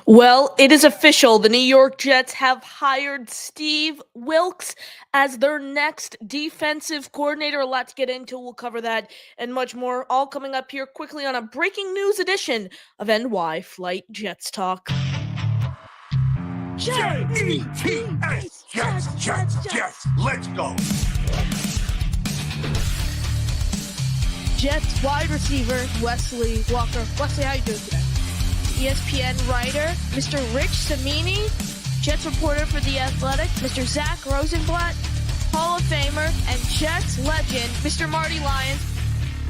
Well, it is official. The New York Jets have hired Steve Wilks as their next defensive coordinator. A lot to get into. We'll cover that and much more, all coming up here quickly on a breaking news edition of NY Flight Jets Talk. Jets, Jets, let's go. Jets wide receiver Wesley Walker. Wesley, how you doing today? ESPN writer, Mr. Rich Cimini, Jets reporter for The Athletic, Mr. Zach Rosenblatt, Hall of Famer, and Jets legend, Mr. Marty Lyons.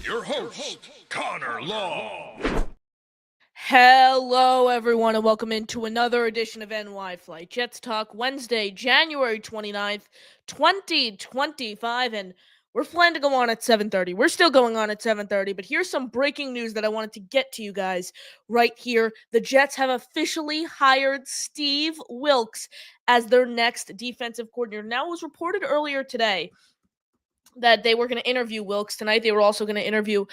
Your host, Connor Law. Hello, everyone, and welcome into another edition of NY Flight Jets Talk, Wednesday, January 29th, 2025, and we're planning to go on at 7:30. We're still going on at 7:30, but here's some breaking news that I wanted to get to you guys right here. The Jets have officially hired Steve Wilks as their next defensive coordinator. Now, it was reported earlier today that they were going to interview Wilks tonight. They were also going to interview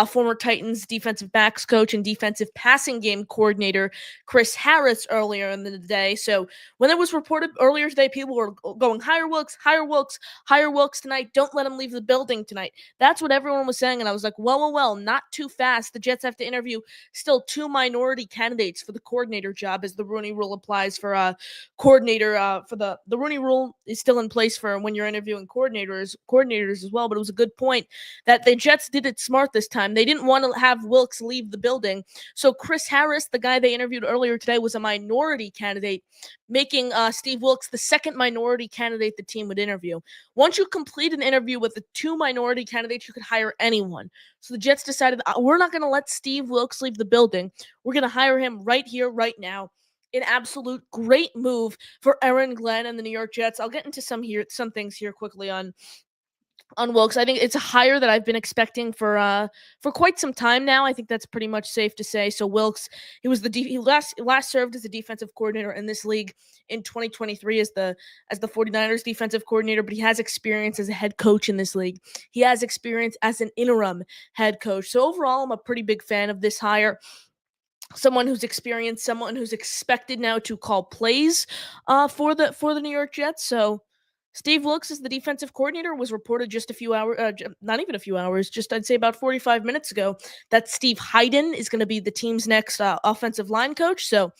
former Titans defensive backs coach and defensive passing game coordinator Chris Harris earlier in the day. So when it was reported earlier today, people were going, hire Wilks, hire Wilks, hire Wilks tonight. Don't let him leave the building tonight. That's what everyone was saying. And I was like, well, not too fast. The Jets have to interview still two minority candidates for the coordinator job, as the Rooney Rule applies for coordinator. For the Rooney Rule is still in place for when you're interviewing coordinators as well, but it was a good point that the Jets did it smart this time. They didn't want to have Wilks leave the building. So Chris Harris, the guy they interviewed earlier today, was a minority candidate, making Steve Wilks the second minority candidate the team would interview. Once you complete an interview with the two minority candidates, you could hire anyone. So the Jets decided, we're not going to let Steve Wilks leave the building. We're going to hire him right here, right now. An absolute great move for Aaron Glenn and the New York Jets. I'll get into some things here quickly on Wilks. I think it's a hire that I've been expecting for quite some time now. I think that's pretty much safe to say. So Wilks, he last served as a defensive coordinator in this league in 2023 as the 49ers defensive coordinator, but he has experience as a head coach in this league. He has experience as an interim head coach. So overall, I'm a pretty big fan of this hire. Someone who's experienced, someone who's expected now to call plays for the New York Jets. So Steve Wilks is the defensive coordinator. Was reported just a few hours, not even a few hours, just I'd say about 45 minutes ago, that Steve Hayden is going to be the team's next offensive line coach. So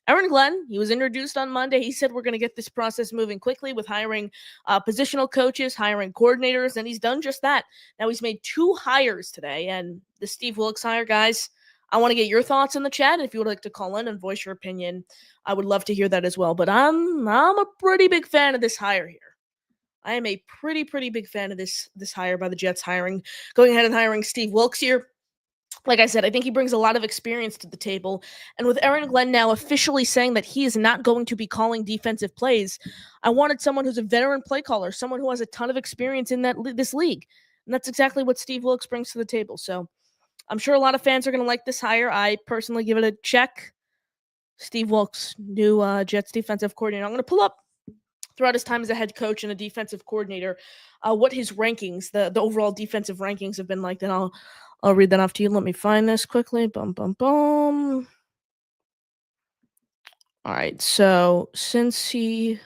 Aaron Glenn, he was introduced on Monday. He said we're going to get this process moving quickly with hiring positional coaches, hiring coordinators, and he's done just that. Now he's made two hires today, and the Steve Wilks hire, guys, I want to get your thoughts in the chat. If you would like to call in and voice your opinion, I would love to hear that as well. But I'm a pretty big fan of this hire here. I am a pretty big fan of this hire by the Jets, going ahead and hiring Steve Wilks here. Like I said, I think he brings a lot of experience to the table. And with Aaron Glenn now officially saying that he is not going to be calling defensive plays, I wanted someone who's a veteran play caller, someone who has a ton of experience in this league. And that's exactly what Steve Wilks brings to the table. So I'm sure a lot of fans are going to like this hire. I personally give it a check. Steve Wilks, new Jets defensive coordinator. I'm going to pull up throughout his time as a head coach and a defensive coordinator, what his rankings, the overall defensive rankings have been like. Then I'll read that off to you. Let me find this quickly. All right. So since he's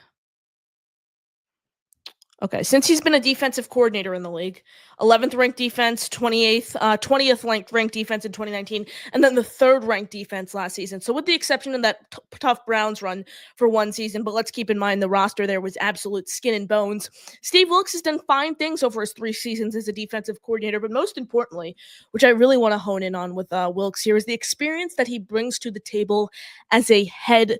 been a defensive coordinator in the league, 11th ranked defense, 20th ranked defense in 2019, and then the 3rd ranked defense last season. So with the exception of that tough Browns run for one season, but let's keep in mind the roster there was absolute skin and bones. Steve Wilks has done fine things over his 3 seasons as a defensive coordinator, but most importantly, which I really want to hone in on with Wilks here, is the experience that he brings to the table as a head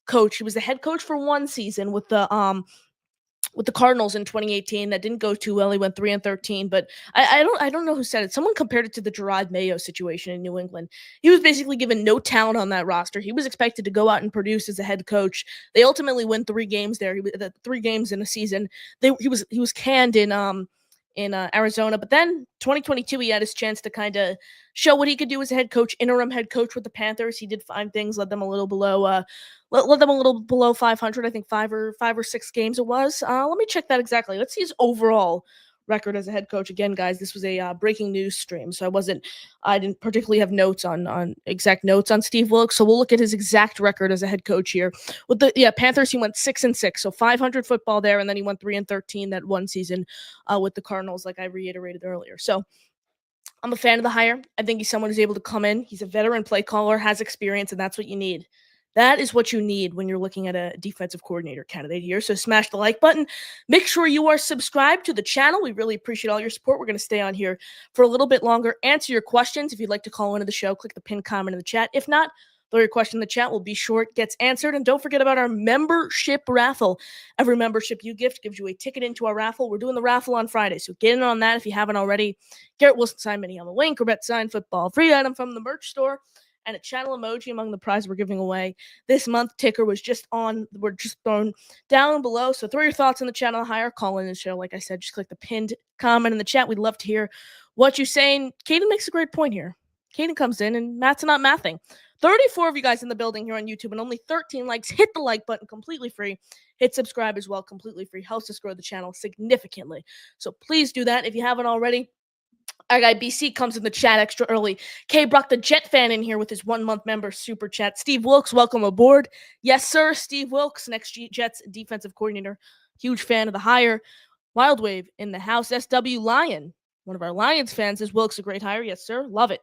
coach. He was the head coach for one season with the Cardinals in 2018. That didn't go too well. He went 3-13, but I don't know who said it. Someone compared it to the Gerard Mayo situation in New England. He was basically given no talent on that roster. He was expected to go out and produce as a head coach. They ultimately win 3 games there. 3 games in a season. He was canned in Arizona, but then 2022 he had his chance to kind of show what he could do as a head coach, interim head coach with the Panthers. He did fine things, led them a little below 500. I think 5 or 6 games it was. Let me check that exactly. Let's see his overall record as a head coach. Again, guys, this was a breaking news stream, so I didn't particularly have notes on exact notes on Steve Wilks. So we'll look at his exact record as a head coach here. With the Panthers, he went 6-6, so 500 football there, and then he went 3-13 that one season with the Cardinals, like I reiterated earlier. So I'm a fan of the hire. I think he's someone who's able to come in. He's a veteran play caller, has experience, and that's what you need. That is what you need when you're looking at a defensive coordinator candidate here. So smash the like button. Make sure you are subscribed to the channel. We really appreciate all your support. We're going to stay on here for a little bit longer. Answer your questions. If you'd like to call into the show, click the pinned comment in the chat. If not, throw your question in the chat. We'll be sure it gets answered. And don't forget about our membership raffle. Every membership you gift gives you a ticket into our raffle. We're doing the raffle on Friday, so get in on that if you haven't already. Garrett Wilson signed mini on the link, or bet signed football, free item from the merch store, and a channel emoji among the prize we're giving away this month. Ticker was just on. We're just thrown down below. So throw your thoughts in the channel higher. Call in the show. Like I said, just click the pinned comment in the chat. We'd love to hear what you're saying. Caden makes a great point here. Caden comes in and Matt's not mathing. 34 of you guys in the building here on YouTube and only 13 likes. Hit the like button, completely free. Hit subscribe as well, completely free. Helps us grow the channel significantly. So please do that if you haven't already. Our guy BC comes in the chat extra early. K brought the Jet fan in here with his 1 month member super chat. Steve Wilks, welcome aboard. Yes, sir. Steve Wilks, next Jets defensive coordinator. Huge fan of the hire. Wild Wave in the house. SW Lion, one of our Lions fans, says Wilks a great hire. Yes, sir. Love it.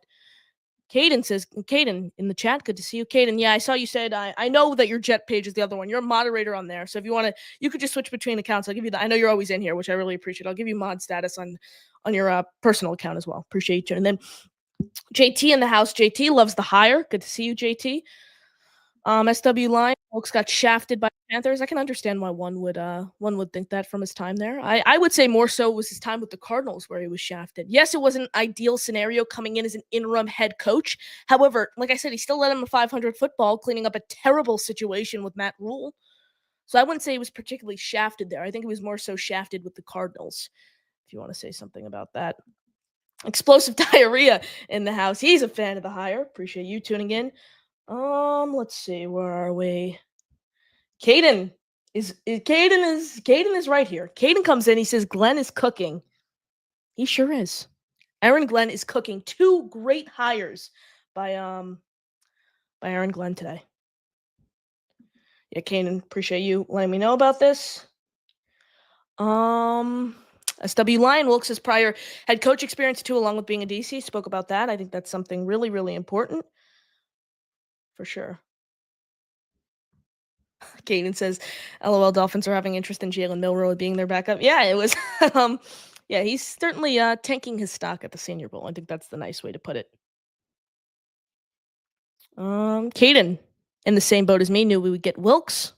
Caden says, Caden in the chat. Good to see you, Caden. Yeah, I saw you said, I know that your Jet page is the other one. You're a moderator on there. So if you want to, you could just switch between accounts. I'll give you I know you're always in here, which I really appreciate. I'll give you mod status on your personal account as well. Appreciate you. And then JT in the house. JT loves the hire. Good to see you, JT. SW Line, folks got shafted by Panthers. I can understand why one would think that from his time there. I would say more so was his time with the Cardinals where he was shafted. Yes, it was an ideal scenario coming in as an interim head coach. However, like I said, he still led him a 500 football, cleaning up a terrible situation with Matt Rule. So I wouldn't say he was particularly shafted there. I think he was more so shafted with the Cardinals, if you want to say something about that. Explosive Diarrhea in the house. He's a fan of the hire. Appreciate you tuning in. Let's see, where are we? Caden is right here. Caden comes in, he says Glenn is cooking. He sure is. Aaron Glenn is cooking. 2 great hires by Aaron Glenn today. Yeah, Caden, appreciate you letting me know about this. SW Lion, Wilks' prior head coach experience too, along with being a DC, spoke about that. I think that's something really, really important. For sure. Caden says, LOL, Dolphins are having interest in Jalen Milroe being their backup. Yeah, it was, yeah, he's certainly tanking his stock at the Senior Bowl. I think that's the nice way to put it. Caden, in the same boat as me, knew we would get Wilks.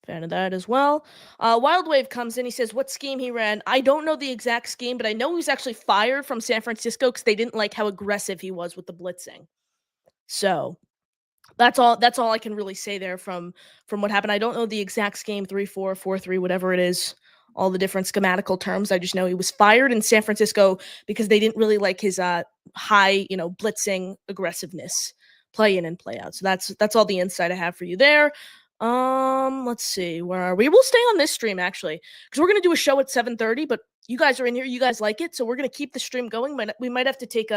Fan of that as well. Wild Wave comes in. He says, what scheme he ran? I don't know the exact scheme, but I know he was actually fired from San Francisco because they didn't like how aggressive he was with the blitzing. So that's all I can really say there from what happened. I don't know the exact scheme, 3-4, 4-3, whatever it is, all the different schematical terms. I just know he was fired in San Francisco because they didn't really like his high, blitzing aggressiveness, play in and play out. So that's all the insight I have for you there. Let's see, where are we? We'll stay on this stream actually, because we're gonna do a show at 7:30, but you guys are in here, you guys like it, so we're gonna keep the stream going. We might have to take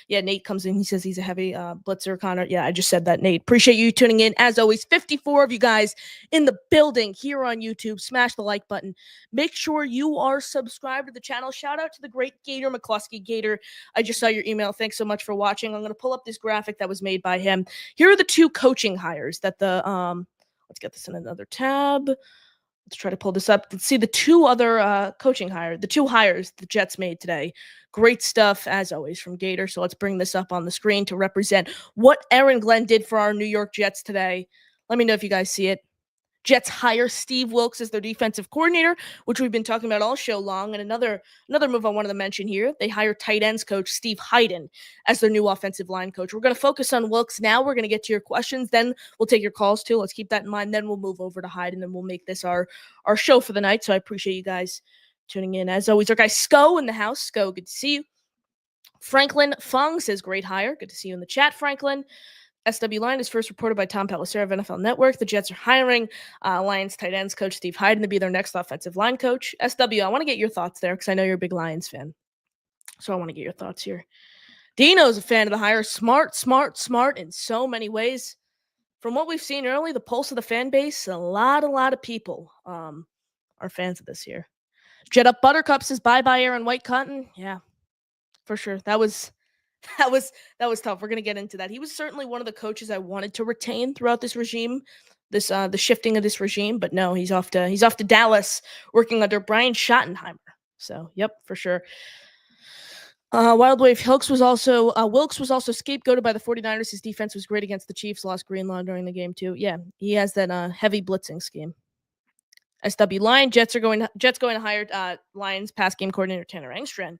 Nate comes in, he says he's a heavy blitzer, Connor. Yeah, I just said that, Nate. Appreciate you tuning in. As always, 54 of you guys in the building here on YouTube. Smash the like button. Make sure you are subscribed to the channel. Shout out to the great Gator McCluskey. Gator, I just saw your email. Thanks so much for watching. I'm gonna pull up this graphic that was made by him. Here are the 2 coaching hires that let's get this in another tab. Let's try to pull this up. Let's see the 2 other the 2 hires the Jets made today. Great stuff, as always, from Gator. So let's bring this up on the screen to represent what Aaron Glenn did for our New York Jets today. Let me know if you guys see it. Jets hire Steve Wilks as their defensive coordinator, which we've been talking about all show long. And another move I wanted to mention here, they hire tight ends coach Steve Hayden as their new offensive line coach. We're going to focus on Wilks now. We're going to get to your questions. Then we'll take your calls too. Let's keep that in mind. Then we'll move over to Hayden and we'll make this our show for the night. So I appreciate you guys tuning in. As always, our guy Sko in the house. Sko, good to see you. Franklin Fung says, great hire. Good to see you in the chat, Franklin. SW line is first reported by Tom Pelissero of NFL Network. The Jets are hiring Lions tight ends coach Steve Hyden to be their next offensive line coach. SW, I want to get your thoughts there because I know you're a big Lions fan. So I want to get your thoughts here. Dino's a fan of the hire. Smart in so many ways. From what we've seen early, the pulse of the fan base, a lot of people are fans of this here. Jet Up Buttercup says bye-bye Aaron White Cotton. Yeah, for sure. That was tough. We're gonna get into that. He was certainly one of the coaches I wanted to retain throughout this regime, the shifting of this regime. But no, he's off to Dallas working under Brian Schottenheimer. So yep, for sure. Wild Wave Wilks was also scapegoated by the 49ers. His defense was great against the Chiefs. Lost Greenlaw during the game too. Yeah, he has that heavy blitzing scheme. SW line Jets going to hire Lions pass game coordinator Tanner Engstrand? ?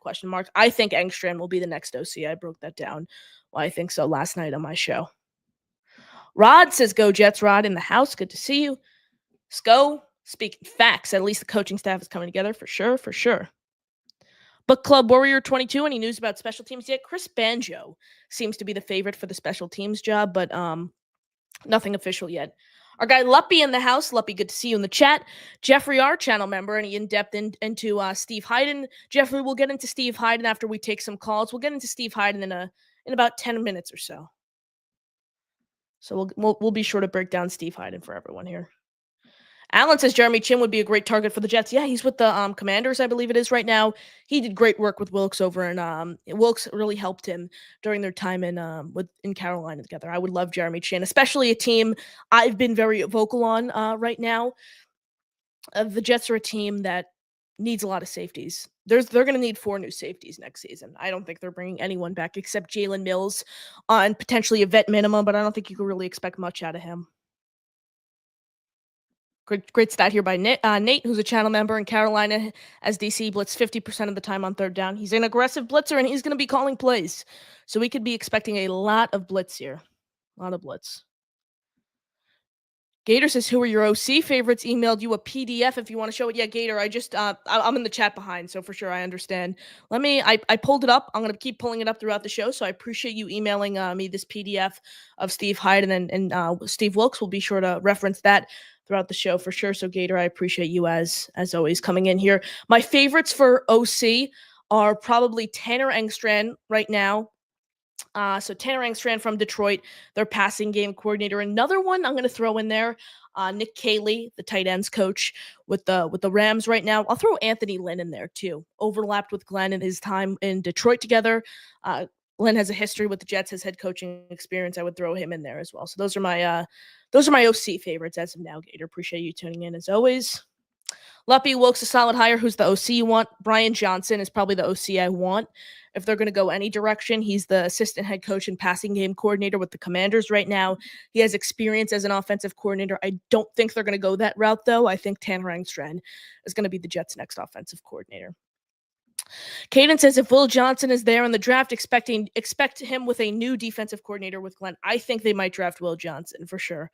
I think Engstrand will be the next OC. I broke that down. Well, I think so last night on my show. Rod says go Jets. Rod in the house. Good to see you. Sco speaking facts. At least the coaching staff is coming together for sure. Book Club Warrior 22. Any news about special teams yet? Chris Banjo seems to be the favorite for the special teams job, but nothing official yet. Our guy Luppy in the house. Luppy, good to see you in the chat. Jeffrey, our channel member, and he in-depth into Steve Hyden. Jeffrey, we'll get into Steve Hyden after we take some calls. We'll get into Steve Hyden in about 10 minutes or so. So we'll be sure to break down Steve Hyden for everyone here. Alan says Jeremy Chin would be a great target for the Jets. Yeah, he's with the Commanders, I believe it is right now. He did great work with Wilks over, and Wilks really helped him during their time in Carolina together. I would love Jeremy Chin, especially a team I've been very vocal on right now. The Jets are a team that needs a lot of safeties. They're going to need 4 new safeties next season. I don't think they're bringing anyone back except Jalen Mills on potentially a vet minimum, but I don't think you can really expect much out of him. Great stat here by Nate, who's a channel member in Carolina, as DC blitz 50% of the time on third down. He's an aggressive blitzer, and he's going to be calling plays. So we could be expecting a lot of blitz here. A lot of blitz. Gator says, who are your OC favorites? Emailed you a PDF if you want to show it. Yeah, Gator, I'm in the chat behind, so for sure I understand. I pulled it up. I'm going to keep pulling it up throughout the show, so I appreciate you emailing me this PDF of Steve Hyden and Steve Wilks. We'll be sure to reference that throughout the show for sure. So Gator, I appreciate you as always coming in here. My favorites for OC are probably Tanner Engstrand right now. So Tanner Engstrand from Detroit, their passing game coordinator. Another one I'm going to throw in there, Nick Caley, the tight ends coach with the Rams right now. I'll throw Anthony Lynn in there too. Overlapped with Glenn in his time in Detroit together. Glenn has a history with the Jets, has head coaching experience. I would throw him in there as well. So those are my OC favorites as of now. Gator, appreciate you tuning in as always. Luppy Wilks, a solid hire. Who's the OC you want? Brian Johnson is probably the OC I want. If they're going to go any direction, he's the assistant head coach and passing game coordinator with the Commanders right now. He has experience as an offensive coordinator. I don't think they're going to go that route, though. I think Tanner Engstrand is going to be the Jets' next offensive coordinator. Caden says if Will Johnson is there in the draft, expect him with a new defensive coordinator with Glenn. I think they might draft Will Johnson for sure.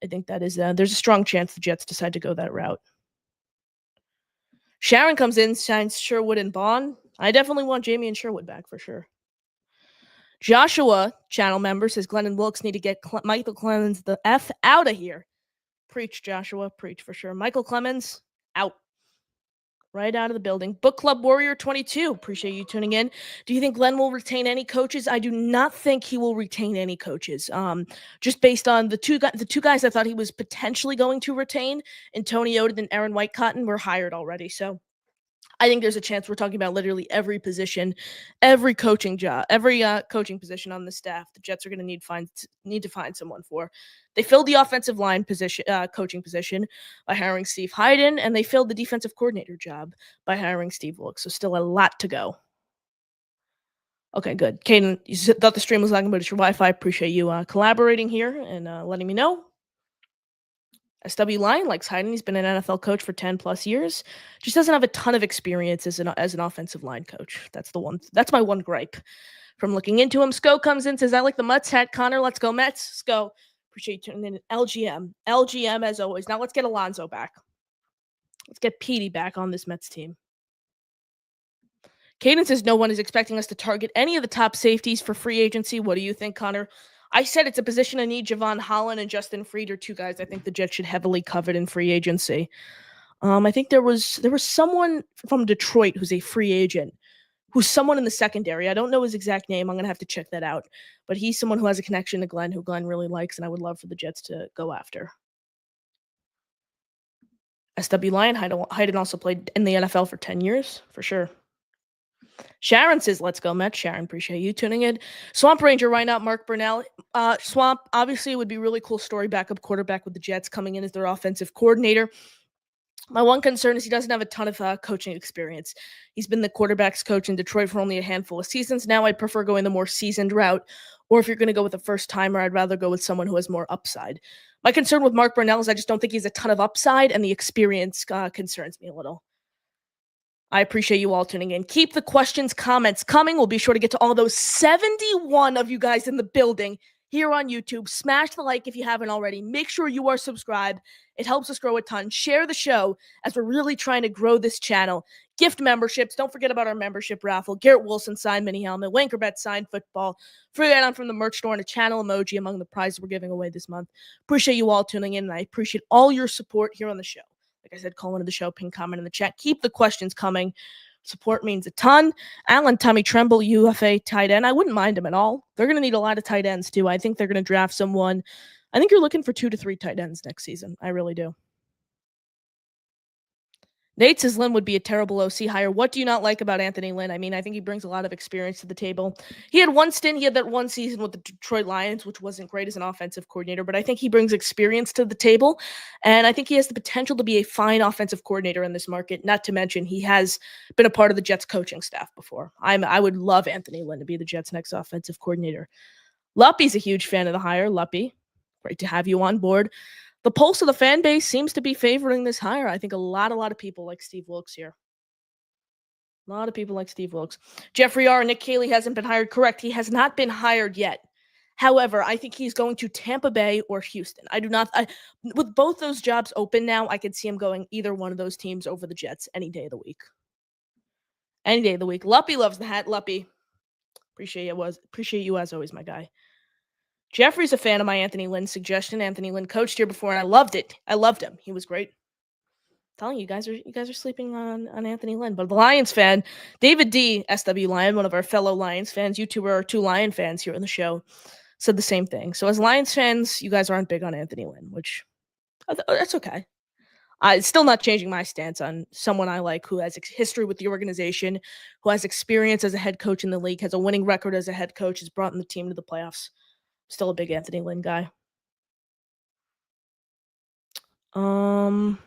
I think that is there's a strong chance the Jets decide to go that route. Sharon comes in, signs Sherwood and Bond. I definitely want Jamie and Sherwood back for sure. Joshua, channel member, says Glenn and Wilks need to get Michael Clemens the F out of here. Preach, Joshua. Preach for sure. Michael Clemens, out. Right out of the building. Book Club Warrior 22. Appreciate you tuning in. Do you think Glenn will retain any coaches? I do not think he will retain any coaches. Just based on the two guys I thought he was potentially going to retain, Antonio and Aaron White Cotton, were hired already. So I think there's a chance we're talking about literally every position, every coaching job, every coaching position on the staff. The Jets are going to need to find someone for. They filled the offensive line position, coaching position by hiring Steve Hyden, and they filled the defensive coordinator job by hiring Steve Wilks. So still a lot to go. Okay, good. Caden, you thought the stream was lagging, but it's your Wi-Fi. Appreciate you collaborating here and letting me know. SW Line likes Hyden. He's been an NFL coach for 10 plus years. Just doesn't have a ton of experience as an offensive line coach. That's my one gripe from looking into him. Sco comes in, says, I like the Mets hat. Connor, let's go Mets. Sco, appreciate you tuning in. LGM as always. Now let's get Alonzo back. Let's get Petey back on this Mets team. Caden says no one is expecting us to target any of the top safeties for free agency. What do you think, Connor? I said it's a position I need. Javon Holland and Justin Fried are two guys I think the Jets should heavily covet in free agency. I think there was someone from Detroit who's a free agent, who's someone in the secondary. I don't know his exact name. I'm gonna have to check that out. But he's someone who has a connection to Glenn, who Glenn really likes, and I would love for the Jets to go after. SW Lion Hayden also played in the NFL for 10 years, for sure. Sharon says, let's go, Mets. Sharon, appreciate you tuning in. Swamp Ranger, right now, Mark Burnell. Swamp, obviously, it would be a really cool story, backup quarterback with the Jets coming in as their offensive coordinator. My one concern is he doesn't have a ton of coaching experience. He's been the quarterback's coach in Detroit for only a handful of seasons. Now I'd prefer going the more seasoned route. Or if you're going to go with a first-timer, I'd rather go with someone who has more upside. My concern with Mark Burnell is I just don't think he's a ton of upside, and the experience concerns me a little. I appreciate you all tuning in. Keep the questions, comments coming. We'll be sure to get to all those 71 of you guys in the building here on YouTube. Smash the like if you haven't already. Make sure you are subscribed. It helps us grow a ton. Share the show as we're really trying to grow this channel. Gift memberships. Don't forget about our membership raffle. Garrett Wilson signed mini helmet. Wankerbet signed football. Free add-on from the merch store and a channel emoji among the prizes we're giving away this month. Appreciate you all tuning in, and I appreciate all your support here on the show. Like I said, call into the show, pin comment in the chat. Keep the questions coming. Support means a ton. Alan Tommy Tremble, UFA tight end. I wouldn't mind him at all. They're going to need a lot of tight ends, too. I think they're going to draft someone. I think you're looking for 2 to 3 tight ends next season. I really do. Nate says Lynn would be a terrible OC hire. What do you not like about Anthony Lynn? I mean, I think he brings a lot of experience to the table. He had one stint. He had that one season with the Detroit Lions, which wasn't great as an offensive coordinator, but I think he brings experience to the table, and I think he has the potential to be a fine offensive coordinator in this market, not to mention he has been a part of the Jets coaching staff before. I would love Anthony Lynn to be the Jets' next offensive coordinator. Luppy's a huge fan of the hire. Luppy, great to have you on board. The pulse of the fan base seems to be favoring this hire. I think a lot of people like Steve Wilks here. A lot of people like Steve Wilks. Jeffrey R. Nick Caley hasn't been hired. Correct. He has not been hired yet. However, I think he's going to Tampa Bay or Houston. With both those jobs open now, I could see him going either one of those teams over the Jets any day of the week. Any day of the week. Luppy loves the hat. Luppy. Appreciate you as always, my guy. Jeffrey's a fan of my Anthony Lynn suggestion. Anthony Lynn coached here before, and I loved it. I loved him. He was great. I'm telling you, you guys are sleeping on Anthony Lynn. But the Lions fan, David D, SW Lion, one of our fellow Lions fans, you two are 2 Lion fans here on the show, said the same thing. So as Lions fans, you guys aren't big on Anthony Lynn, which that's okay. It's still not changing my stance on someone I like who has history with the organization, who has experience as a head coach in the league, has a winning record as a head coach, has brought in the team to the playoffs. Still a big Anthony Lynn guy. Awesome.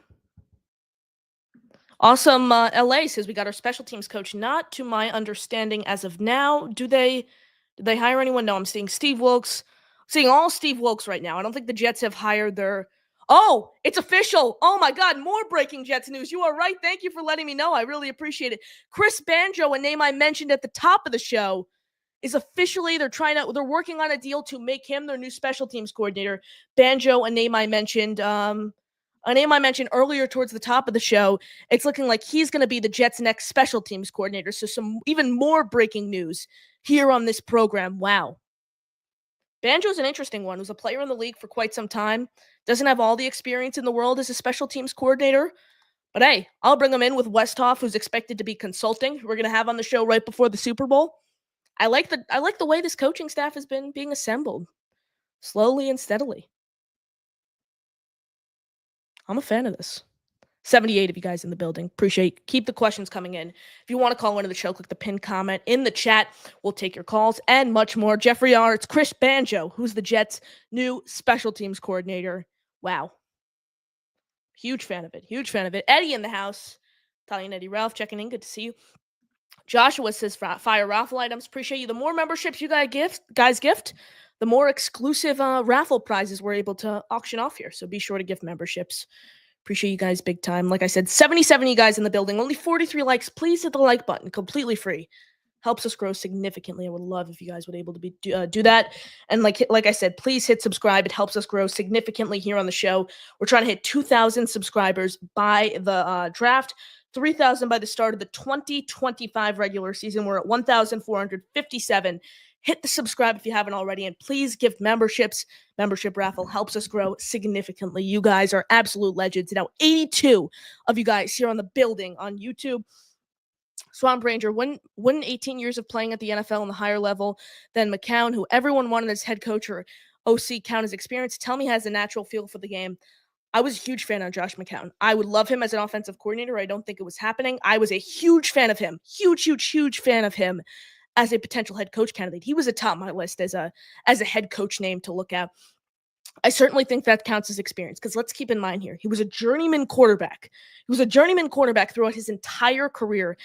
LA says we got our special teams coach. Not to my understanding as of now. Did they hire anyone? No, I'm seeing Steve Wilks. Seeing all Steve Wilks right now. I don't think the Jets have hired their... Oh, it's official. Oh my God, more breaking Jets news. You are right. Thank you for letting me know. I really appreciate it. Chris Banjo, a name I mentioned at the top of the show, is officially, they're working on a deal to make him their new special teams coordinator. Banjo, a name I mentioned earlier towards the top of the show. It's looking like he's going to be the Jets' next special teams coordinator. So some even more breaking news here on this program. Wow. Banjo's an interesting one. Was a player in the league for quite some time. Doesn't have all the experience in the world as a special teams coordinator. But hey, I'll bring him in with Westhoff, who's expected to be consulting. We're going to have on the show right before the Super Bowl. I like the way this coaching staff has been being assembled, slowly and steadily. I'm a fan of this. 78 of you guys in the building. Appreciate. Keep the questions coming in. If you want to call into the show, click the pinned comment in the chat. We'll take your calls and much more. Jeffrey R. It's Chris Banjo, who's the Jets' new special teams coordinator. Wow. Huge fan of it. Huge fan of it. Eddie in the house. Italian Eddie Ralph checking in. Good to see you. Joshua says, fire raffle items. Appreciate you. The more memberships you guys gift, the more exclusive raffle prizes we're able to auction off here. So be sure to gift memberships. Appreciate you guys big time. Like I said, 77 of you guys in the building. Only 43 likes. Please hit the like button. Completely free. Helps us grow significantly. I would love if you guys would able to do that. And like I said, please hit subscribe. It helps us grow significantly here on the show. We're trying to hit 2,000 subscribers by the draft. 3,000 by the start of the 2025 regular season. We're at 1,457. hit the subscribe if you haven't already, and please give memberships. Membership raffle helps us grow significantly. You guys are absolute legends. Now, 82 of you guys here on the building on YouTube. Swamp Ranger, wouldn't 18 years of playing at the NFL on the higher level than McCown, who everyone wanted as head coach or OC, count his experience? Tell me he has a natural feel for the game. I was a huge fan of Josh McCown. I would love him as an offensive coordinator. I don't think it was happening. I was a huge fan of him. Huge fan of him as a potential head coach candidate. He was atop my list as a head coach name to look at. I certainly think that counts as experience, because let's keep in mind here, he was a journeyman quarterback. He was a journeyman quarterback throughout his entire career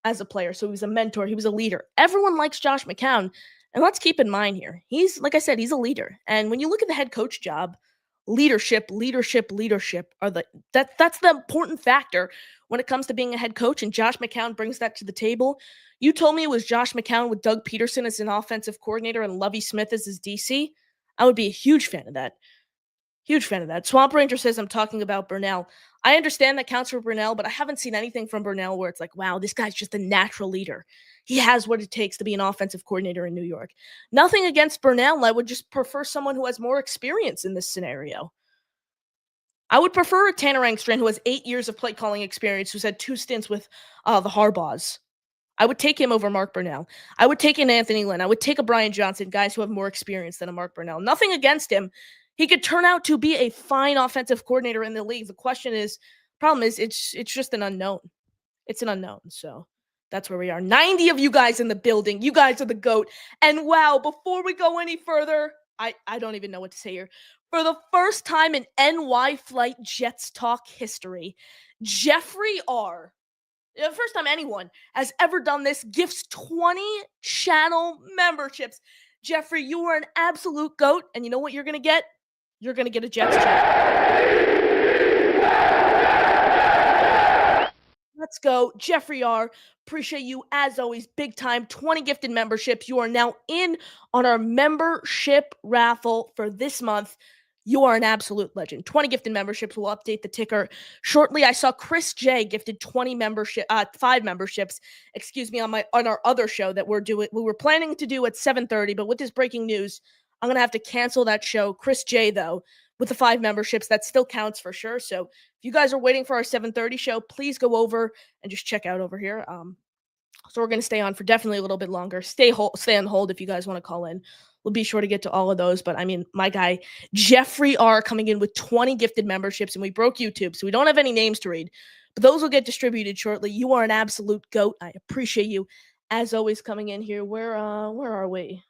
as a player. So he was a mentor. He was a leader. Everyone likes Josh McCown. And let's keep in mind here, he's, like I said, he's a leader. And when you look at the head coach job, leadership are that's the important factor when it comes to being a head coach. And Josh McCown brings that to the table. You told me it was Josh McCown with Doug Peterson as an offensive coordinator and Lovie Smith as his DC. I would be a huge fan of that. Huge fan of that. Swamp Ranger says I'm talking about Burnell. I understand that counts for Burnell, but I haven't seen anything from Burnell where it's like, wow, this guy's just a natural leader. He has what it takes to be an offensive coordinator in New York. Nothing against Burnell. I would just prefer someone who has more experience in this scenario. I would prefer a Tanner Engstrand who has 8 years of play calling experience, who's had 2 stints with the Harbaughs. I would take him over Mark Burnell. I would take an Anthony Lynn. I would take a Brian Johnson, guys who have more experience than a Mark Burnell. Nothing against him. He could turn out to be a fine offensive coordinator in the league. The problem is, it's just an unknown. It's an unknown. So that's where we are. 90 of you guys in the building. You guys are the GOAT. And wow, before we go any further, I don't even know what to say here. For the first time in NY Flight Jets talk history, Jeffrey R., the first time anyone has ever done this, gifts 20 channel memberships. Jeffrey, you are an absolute GOAT, and you know what you're going to get? You're going to get a Jets channel. Let's go. Jeffrey R., appreciate you as always. Big time. 20 gifted memberships. You are now in on our membership raffle for this month. You are an absolute legend. 20 gifted memberships. We'll update the ticker shortly. I saw Chris J gifted 5 memberships, on our other show that we were planning to do at 7:30, but with this breaking news, I'm going to have to cancel that show. Chris J, though, with the 5 memberships, that still counts for sure. So if you guys are waiting for our 7:30 show, please go over and just check out over here. So we're going to stay on for definitely a little bit longer. Stay on hold if you guys want to call in. We'll be sure to get to all of those. But I mean, my guy, Jeffrey R., coming in with 20 gifted memberships, and we broke YouTube, so we don't have any names to read. But those will get distributed shortly. You are an absolute GOAT. I appreciate you, as always, coming in here. Where are we?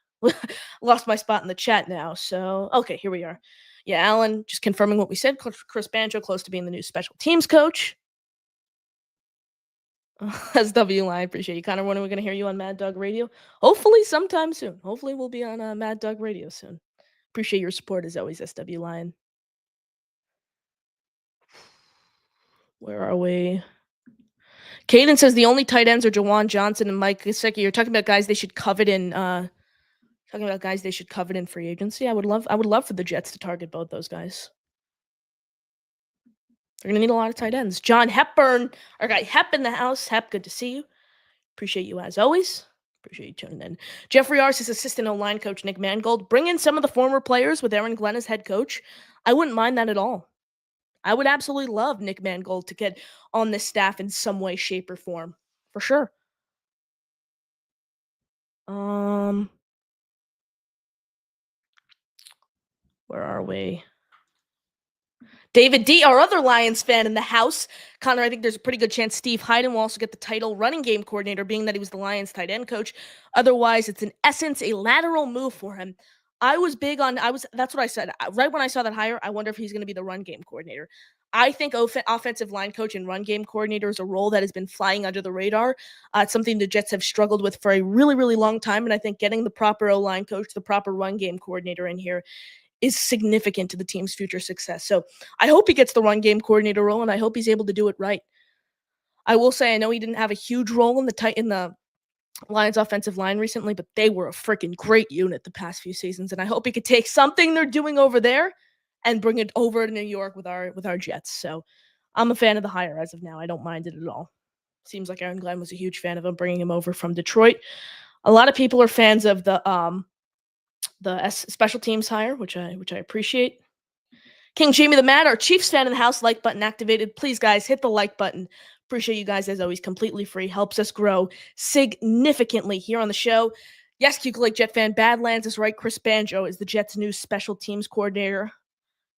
Lost my spot in the chat now. So, okay, here we are. Yeah, Alan, just confirming what we said. Chris Banjo, close to being the new special teams coach. SW Line, appreciate you. Connor, when are we going to hear you on Mad Dog Radio? Hopefully sometime soon. Hopefully we'll be on Mad Dog Radio soon. Appreciate your support as always, SW Line. Where are we? Caden says the only tight ends are Jawan Johnson and Mike Gesicki. You're talking about guys they should covet in free agency. I would love for the Jets to target both those guys. They're going to need a lot of tight ends. John Hepburn, our guy Hep in the house. Hep, good to see you. Appreciate you as always. Appreciate you tuning in. Jeffrey R. says assistant O-line coach Nick Mangold. Bring in some of the former players with Aaron Glenn as head coach. I wouldn't mind that at all. I would absolutely love Nick Mangold to get on this staff in some way, shape, or form. For sure. Where are we? David D., our other Lions fan in the house. Connor, I think there's a pretty good chance Steve Hyden will also get the title running game coordinator, being that he was the Lions tight end coach. Otherwise, it's in essence a lateral move for him. That's what I said. Right when I saw that hire, I wonder if he's going to be the run game coordinator. I think offensive line coach and run game coordinator is a role that has been flying under the radar. It's something the Jets have struggled with for a really, really long time. And I think getting the proper O-line coach, the proper run game coordinator in here is significant to the team's future success. So I hope he gets the run game coordinator role, and I hope he's able to do it right. I will say, I know he didn't have a huge role in the Lions offensive line recently, but they were a freaking great unit the past few seasons, and I hope he could take something they're doing over there and bring it over to New York with our Jets. So I'm a fan of the hire as of now. I don't mind it at all. Seems like Aaron Glenn was a huge fan of him, bringing him over from Detroit. A lot of people are fans of the special teams hire, which I appreciate. King Jamie the Mad, our Chiefs fan in the house, like button activated. Please, guys, hit the like button. Appreciate you guys as always. Completely free, helps us grow significantly here on the show. Yes, Cuke Lake Jet fan. Badlands is right. Chris Banjo is the Jets' new special teams coordinator.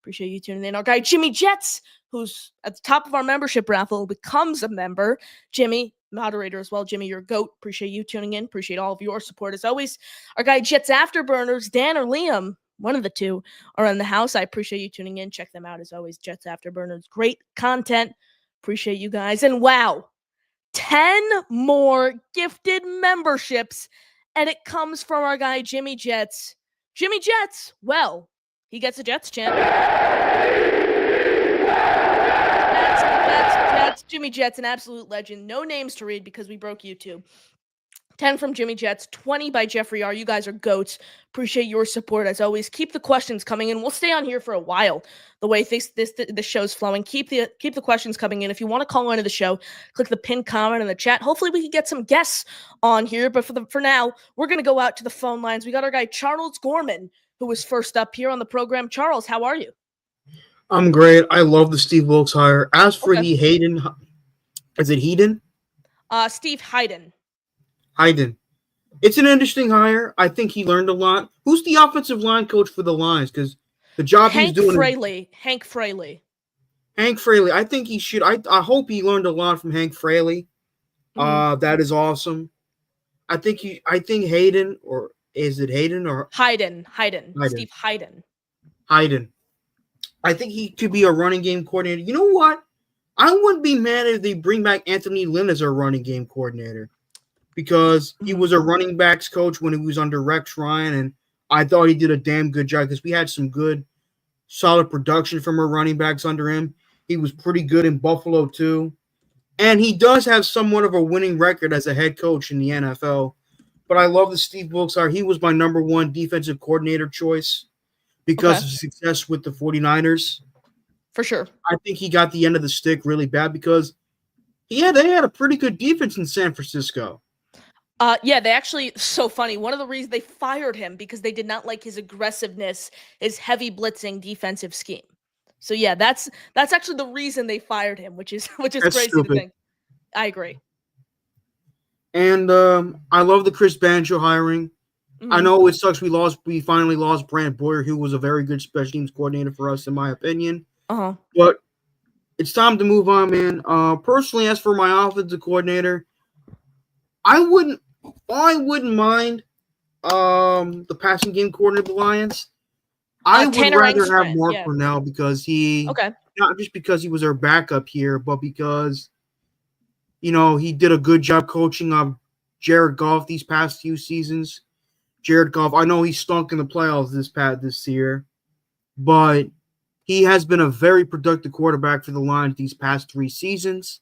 Appreciate you tuning in. Our guy Jimmy Jets, who's at the top of our membership raffle, becomes a member. Jimmy, moderator as well. Jimmy, you're a goat. Appreciate you tuning in. Appreciate all of your support as always. Our guy Jets Afterburners, Dan or Liam, one of the two, are in the house. I appreciate you tuning in. Check them out as always. Jets Afterburners, great content. Appreciate you guys. And wow, 10 more gifted memberships, and it comes from our guy Jimmy Jets. Jimmy Jets, well, he gets a Jets chant. Jets. Jimmy Jets, an absolute legend. No names to read because we broke YouTube. 10 from Jimmy Jets, 20 by Jeffrey R. You guys are goats. Appreciate your support as always. Keep the questions coming in. We'll stay on here for a while. The way this show's flowing, keep the questions coming in. If you want to call into the show, click the pinned comment in the chat. Hopefully we can get some guests on here. But for now, we're gonna go out to the phone lines. We got our guy Charles Gorman, who was first up here on the program. Charles, how are you? I'm great. I love the Steve Wilks hire. As for the Hayden, is it Hayden? Steve Hayden. Hayden. It's an interesting hire. I think he learned a lot. Who's the offensive line coach for the Lions? Because the job he's doing. Hank Fraley. Hank Fraley. I think he should. I hope he learned a lot from Hank Fraley. That is awesome. I think Hayden, or is it Hayden or Hayden. Steve Hayden. Hayden. I think he could be a running game coordinator. You know what? I wouldn't be mad if they bring back Anthony Lynn as a running game coordinator, because he was a running backs coach when he was under Rex Ryan, and I thought he did a damn good job because we had some good, solid production from our running backs under him. He was pretty good in Buffalo too, and he does have somewhat of a winning record as a head coach in the NFL. But I love the Steve Wilks hire. He was my number one defensive coordinator choice because of success with the 49ers. For sure. I think he got the end of the stick really bad because they had a pretty good defense in San Francisco. Yeah, they actually, so funny. One of the reasons they fired him because they did not like his aggressiveness, his heavy blitzing defensive scheme. So yeah, that's actually the reason they fired him, which is crazy to think. I agree. And I love the Chris Banjo hiring. I know it sucks we finally lost Brant Boyer, who was a very good special teams coordinator for us, in my opinion. But it's time to move on, man. Personally, as for my offensive coordinator, I wouldn't mind the passing game coordinator of the Lions. I would rather have Mark Brunell because not just because he was our backup here, but because he did a good job coaching Jared Goff these past few seasons. Jared Goff, I know he stunk in the playoffs this year, but he has been a very productive quarterback for the Lions these past 3 seasons.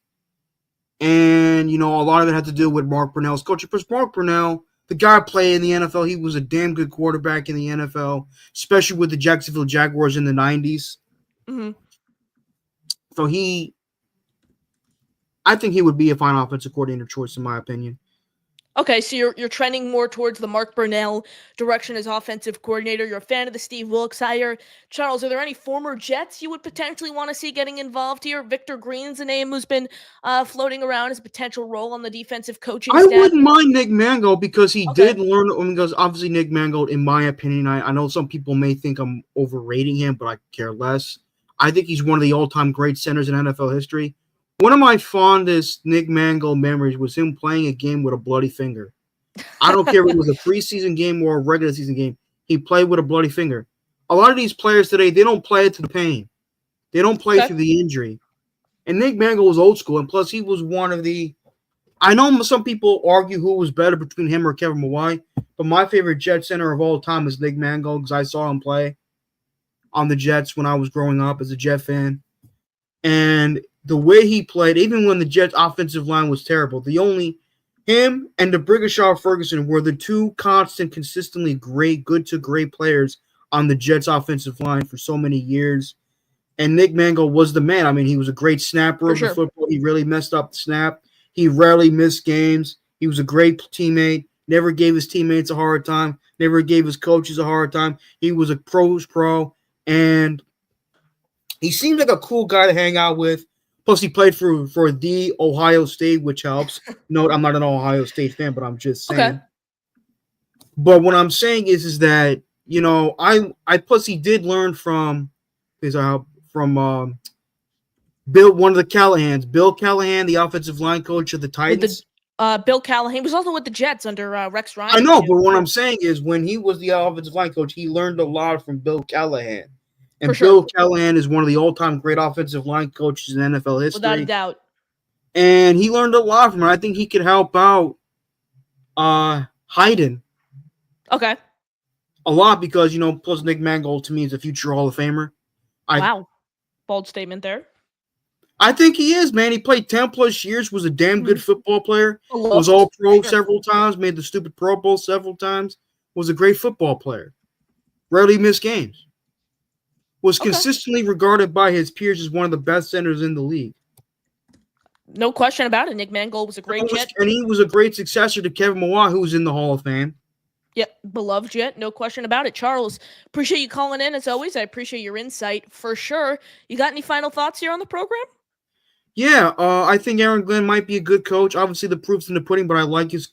And, a lot of it had to do with Mark Brunell's coaching. Because Mark Brunell, the guy played in the NFL, he was a damn good quarterback in the NFL, especially with the Jacksonville Jaguars in the 90s. So I think he would be a fine offensive coordinator choice, in my opinion. Okay, so you're trending more towards the Mark Brunell direction as offensive coordinator. You're a fan of the Steve Wilks hire. Charles, are there any former Jets you would potentially want to see getting involved here? Victor Green's a name who's been floating around as a potential role on the defensive coaching staff. I wouldn't mind Nick Mangold because he did learn. Because obviously Nick Mangold, in my opinion, I know some people may think I'm overrating him, but I care less. I think he's one of the all-time great centers in NFL history. One of my fondest Nick Mangold memories was him playing a game with a bloody finger. I don't care if it was a preseason game or a regular season game. He played with a bloody finger. A lot of these players today, they don't play through the pain. They don't play through the injury. And Nick Mangold was old school, and plus he was one of the – I know some people argue who was better between him or Kevin Mawae, but my favorite Jet center of all time is Nick Mangold because I saw him play on the Jets when I was growing up as a Jet fan. And – the way he played, even when the Jets' offensive line was terrible, him and DeBrickashaw Ferguson were the two consistently good to great players on the Jets' offensive line for so many years. And Nick Mangold was the man. I mean, he was a great snapper of the football. He really messed up the snap. He rarely missed games. He was a great teammate. never gave his teammates a hard time, never gave his coaches a hard time. He was a pro's pro, and he seems like a cool guy to hang out with. Plus, he played for the Ohio State, which helps. No, I'm not an Ohio State fan, but I'm just saying. Okay. But what I'm saying is that, you know, I plus he did learn from one of the Callahans, Bill Callahan, the offensive line coach of the Titans. Bill Callahan was also with the Jets under Rex Ryan. I know, but what I'm saying is when he was the offensive line coach, he learned a lot from Bill Callahan. And Bill Callahan is one of the all-time great offensive line coaches in NFL history. Without a doubt. And he learned a lot from him. I think he could help out Hayden. Okay. A lot because, you know, plus Nick Mangold to me is a future Hall of Famer. Wow. Bold statement there. I think he is, man. He played 10-plus years, was a damn good football player, was all-pro several times, made the stupid Pro Bowl several times, was a great football player. Rarely missed games. Was consistently regarded by his peers as one of the best centers in the league. No question about it. Nick Mangold was a great Jet. And he was a great successor to Kevin Mawai, who was in the Hall of Fame. Yep, beloved Jet, no question about it. Charles, appreciate you calling in as always. I appreciate your insight for sure. You got any final thoughts here on the program? Yeah, I think Aaron Glenn might be a good coach. Obviously, the proof's in the pudding, but I like his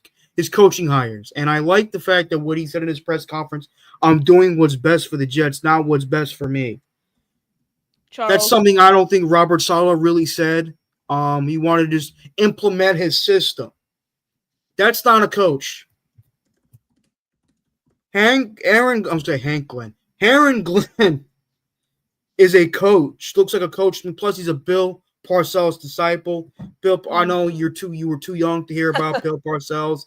coaching hires. And I like the fact that what he said in his press conference, I'm doing what's best for the Jets, not what's best for me. Charles. That's something I don't think Robert Saleh really said. He wanted to just implement his system. That's not a coach. Aaron Glenn is a coach. Looks like a coach, and plus he's a Bill Parcells disciple. Bill, I know you were too young to hear about Bill Parcells.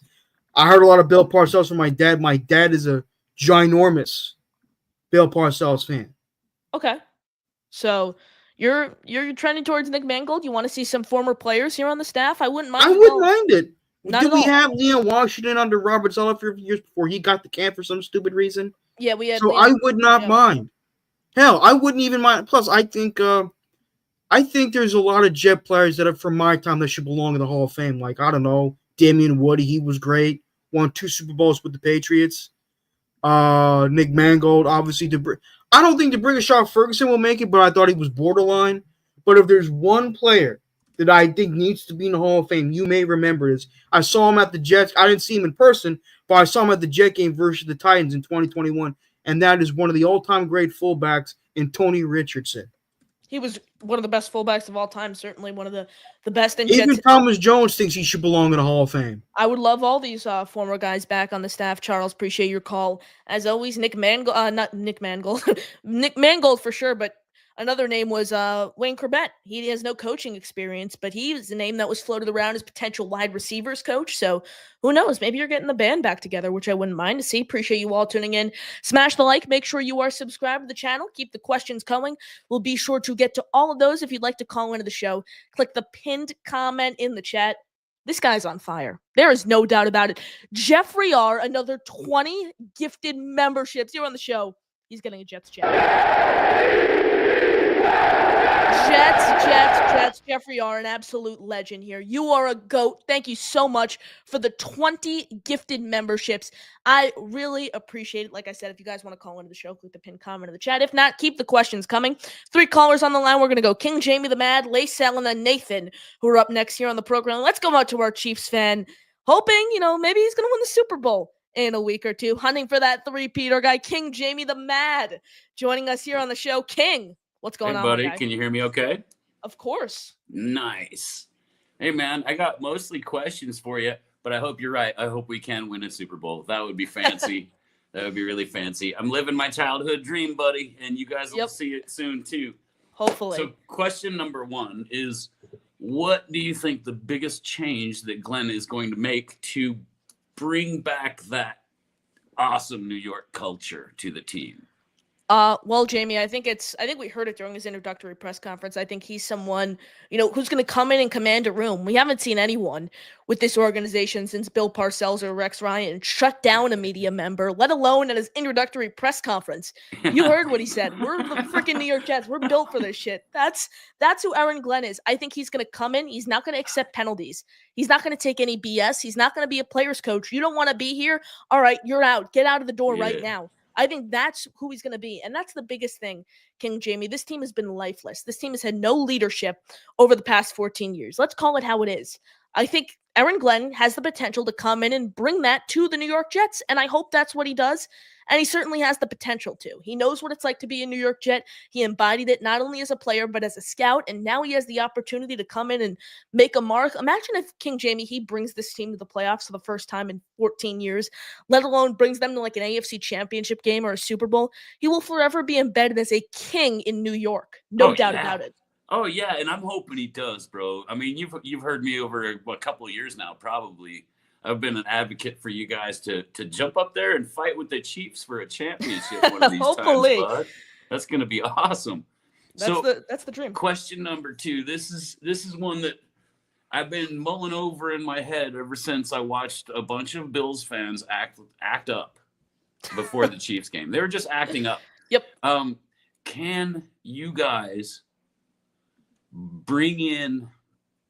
I heard a lot of Bill Parcells from my dad. My dad is a ginormous Bill Parcells fan. Okay. So you're trending towards Nick Mangold. You want to see some former players here on the staff? I wouldn't mind. I wouldn't mind it. Did we have Leon Washington under Robert Saleh for years before he got the can for some stupid reason? Yeah, we had. So Leon, I would not mind. Hell, I wouldn't even mind. Plus, I think there's a lot of Jet players that are from my time that should belong in the Hall of Fame. Like, I don't know, Damian Woody, he was great. Won 2 Super Bowls with the Patriots. Nick Mangold, obviously. I don't think DeBrincat Ferguson will make it, but I thought he was borderline. But if there's one player that I think needs to be in the Hall of Fame, you may remember this. I saw him at the Jets. I didn't see him in person, but I saw him at the Jet game versus the Titans in 2021, and that is one of the all-time great fullbacks in Tony Richardson. He was one of the best fullbacks of all time, certainly one of the best in Even Jets. Thomas Jones thinks he should belong in the Hall of Fame. I would love all these former guys back on the staff. Charles, appreciate your call. As always, Nick Mangold, Nick Mangold for sure, but another name was Wayne Corbett. He has no coaching experience, but he was the name that was floated around as potential wide receivers coach. So who knows? Maybe you're getting the band back together, which I wouldn't mind to see. Appreciate you all tuning in. Smash the like. Make sure you are subscribed to the channel. Keep the questions coming. We'll be sure to get to all of those. If you'd like to call into the show, click the pinned comment in the chat. This guy's on fire. There is no doubt about it. Jeffrey R., another 20 gifted memberships here on the show. He's getting a Jets chat. Jets. Jeffrey R., an absolute legend here. You are a GOAT. Thank you so much for the 20 gifted memberships. I really appreciate it. Like I said, if you guys want to call into the show, click the pinned comment in the chat. If not, keep the questions coming. 3 callers on the line. We're going to go King Jamie the Mad, Lacell, and then Nathan, who are up next here on the program. Let's go out to our Chiefs fan, hoping, maybe he's going to win the Super Bowl in a week or two. Hunting for that three-peat. Our guy, King Jamie the Mad, joining us here on the show. King, what's going on, buddy? Can you hear me okay? Of course. Nice. Hey, man, I got mostly questions for you, but I hope you're right. I hope we can win a Super Bowl. That would be fancy. That would be really fancy. I'm living my childhood dream, buddy, and you guys will see it soon, too. Hopefully. So question number 1 is, what do you think the biggest change that Glenn is going to make to bring back that awesome New York culture to the team? Well, Jamie, I think we heard it during his introductory press conference. I think he's someone, who's going to come in and command a room. We haven't seen anyone with this organization since Bill Parcells or Rex Ryan shut down a media member, let alone at his introductory press conference. You heard what he said. We're the freaking New York Jets. We're built for this shit. That's who Aaron Glenn is. I think he's going to come in. He's not going to accept penalties. He's not going to take any BS. He's not going to be a player's coach. You don't want to be here? All right, you're out. Get out of the door right now. I think that's who he's going to be. And that's the biggest thing, King Jamie. This team has been lifeless. This team has had no leadership over the past 14 years. Let's call it how it is. I think Aaron Glenn has the potential to come in and bring that to the New York Jets, and I hope that's what he does. And he certainly has the potential to. He knows what it's like to be a New York Jet. He embodied it not only as a player, but as a scout, and now he has the opportunity to come in and make a mark. Imagine if King Jamie, he brings this team to the playoffs for the first time in 14 years, let alone brings them to like an AFC championship game or a Super Bowl. He will forever be embedded as a king in New York. No doubt about it. Oh yeah, and I'm hoping he does, bro. I mean, you've heard me over a couple of years now, probably. I've been an advocate for you guys to jump up there and fight with the Chiefs for a championship one of these Hopefully. times, bud. That's gonna be awesome. That's the dream. Question number 2. This is one that I've been mulling over in my head ever since I watched a bunch of Bills fans act up before the Chiefs game. They were just acting up. Yep. Can you guys bring in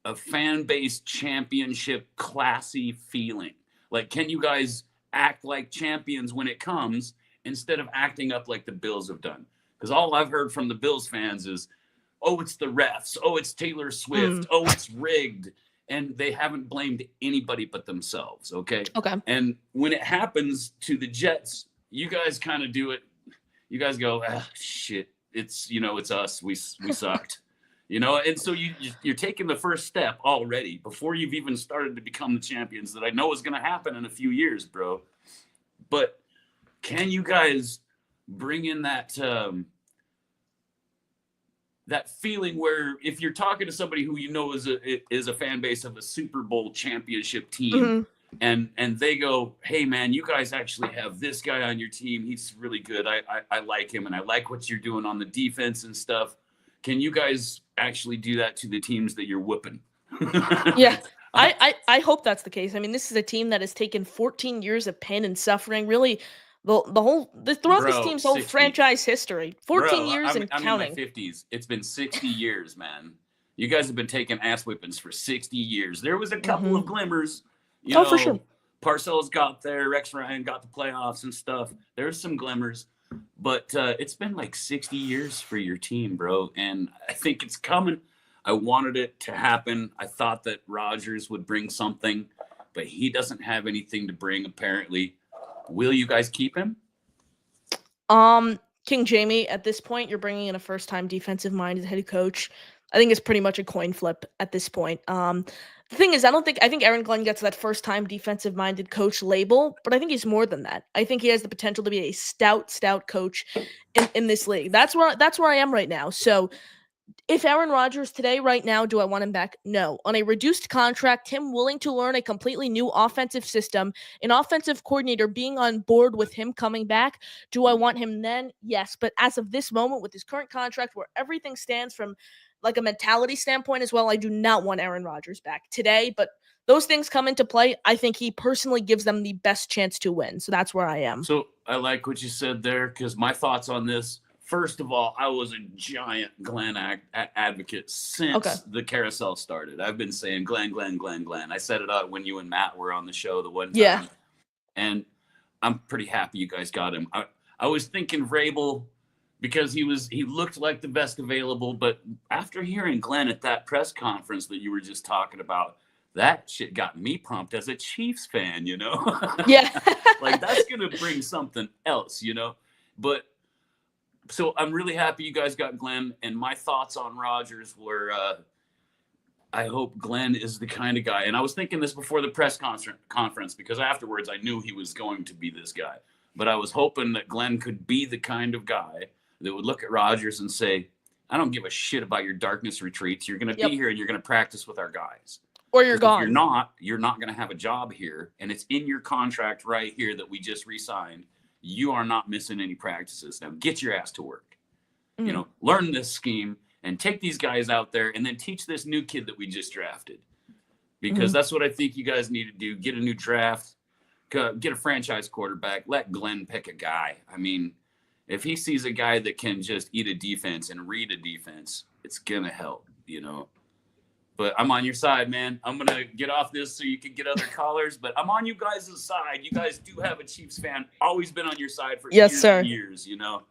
a fan-based championship classy feeling? Like, can you guys act like champions when it comes instead of acting up like the Bills have done? Because all I've heard from the Bills fans is, oh, it's the refs. Oh, it's Taylor Swift. Oh, it's rigged. And they haven't blamed anybody but themselves, okay? Okay. And when it happens to the Jets, you guys kind of do it. You guys go, shit, it's us. We sucked. And so you're taking the first step already before you've even started to become the champions that I know is going to happen in a few years, bro. But can you guys bring in that that feeling where if you're talking to somebody who is a fan base of a Super Bowl championship team, and they go, hey man, you guys actually have this guy on your team. He's really good. I like him, and I like what you're doing on the defense and stuff. Can you guys actually do that to the teams that you're whooping? Yeah, I hope that's the case. I mean, this is a team that has taken 14 years of pain and suffering, really, throughout this team's whole franchise history. 14 years and counting. I'm in my 50s. It's been 60 years, man. You guys have been taking ass whippings for 60 years. There was a couple of glimmers. For sure. Parcells got there. Rex Ryan got the playoffs and stuff. There's some glimmers. But it's been like 60 years for your team, bro. And I think it's coming. I wanted it to happen. I thought that Rodgers would bring something, but he doesn't have anything to bring, apparently. Will you guys keep him? King Jamie, at this point, you're bringing in a first-time defensive-minded head coach. I think it's pretty much a coin flip at this point. The thing is, I think Aaron Glenn gets that first-time defensive-minded coach label, but I think he's more than that. I think he has the potential to be a stout coach in this league. That's where I am right now. So if Aaron Rodgers today, right now, do I want him back? No. On a reduced contract, him willing to learn a completely new offensive system, an offensive coordinator being on board with him coming back, do I want him then? Yes. But as of this moment, with his current contract, where everything stands from like a mentality standpoint as well, I do not want Aaron Rodgers back today. But those things come into play. I think he personally gives them the best chance to win. So that's where I am. So I like what you said there, because my thoughts on this, first of all, I was a giant Glenn advocate since the carousel started. I've been saying Glenn. I said it out when you and Matt were on the show the one time. Yeah. And I'm pretty happy you guys got him. I was thinking Vrabel because he looked like the best available, but after hearing Glenn at that press conference that you were just talking about, that shit got me pumped as a Chiefs fan, Yeah. Like, that's going to bring something else, But so I'm really happy you guys got Glenn, and my thoughts on Rodgers were I hope Glenn is the kind of guy, and I was thinking this before the press conference because afterwards I knew he was going to be this guy, but I was hoping that Glenn could be the kind of guy that would look at Rodgers and say, I don't give a shit about your darkness retreats. You're going to be here and you're going to practice with our guys. Or you're gone. If you're not going to have a job here, and it's in your contract right here that we just re-signed. you are not missing any practices. Now get your ass to work. Mhm. You know, learn this scheme and take these guys out there and then teach this new kid that we just drafted. Because that's what I think you guys need to do. Get a new draft, get a franchise quarterback, let Glenn pick a guy. I mean, if he sees a guy that can just eat a defense and read a defense, it's going to help, you know. But I'm on your side, man. I'm going to get off this so you can get other callers. But I'm on you guys' side. You guys do have a Chiefs fan. Always been on your side for years and years, you know.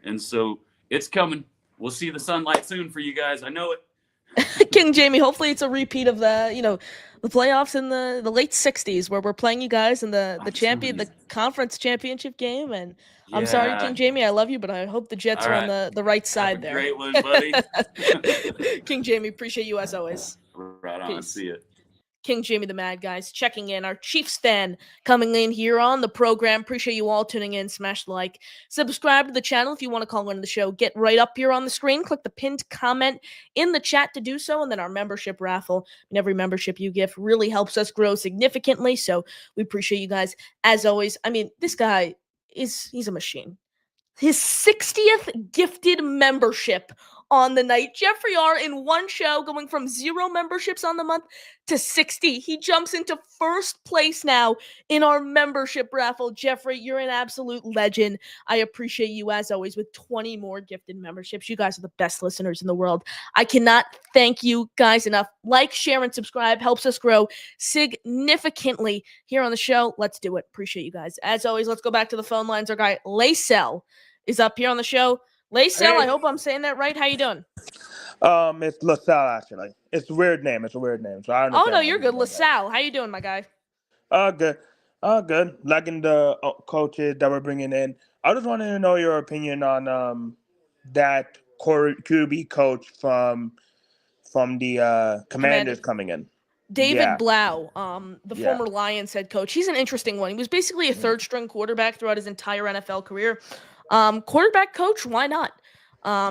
And so it's coming. We'll see the sunlight soon for you guys. I know it. King Jamie, hopefully it's a repeat of the playoffs in the late 60s where we're playing you guys in the conference championship game. And I'm sorry, King Jamie, I love you, but I hope the Jets are on the right side there. Great one, buddy. King Jamie, appreciate you as always. Right on. Peace. See you. King Jamie the Mad Guys checking in, our Chiefs fan coming in here on the program. Appreciate you all tuning in. Smash the like, subscribe to the channel if you want to call into the show. Get right up here on the screen. Click the pinned comment in the chat to do so, and then our membership raffle. And every membership you give really helps us grow significantly. So we appreciate you guys as always. I mean, this guy he's a machine. His 60th gifted membership on the night. Jeffrey R. in one show going from 0 memberships on the month to 60. He jumps into first place now in our membership raffle. Jeffrey, you're an absolute legend. I appreciate you as always with 20 more gifted memberships. You guys are the best listeners in the world. I cannot thank you guys enough. Like, share, and subscribe helps us grow significantly here on the show. Let's do it. Appreciate you guys. As always, let's go back to the phone lines. Our guy, Lacell, is up here on the show. Lacell, Hey. I hope I'm saying that right. How you doing? It's LaSalle, actually. It's a weird name. So I don't. Oh, no, you're good. LaSalle, how you doing, my guy? Good. Good. Liking the coaches that we're bringing in. I just wanted to know your opinion on that QB coach from the Commanders coming in. David Blau, the former Lions head coach. He's an interesting one. He was basically a third-string quarterback throughout his entire NFL career. Quarterback coach, why not?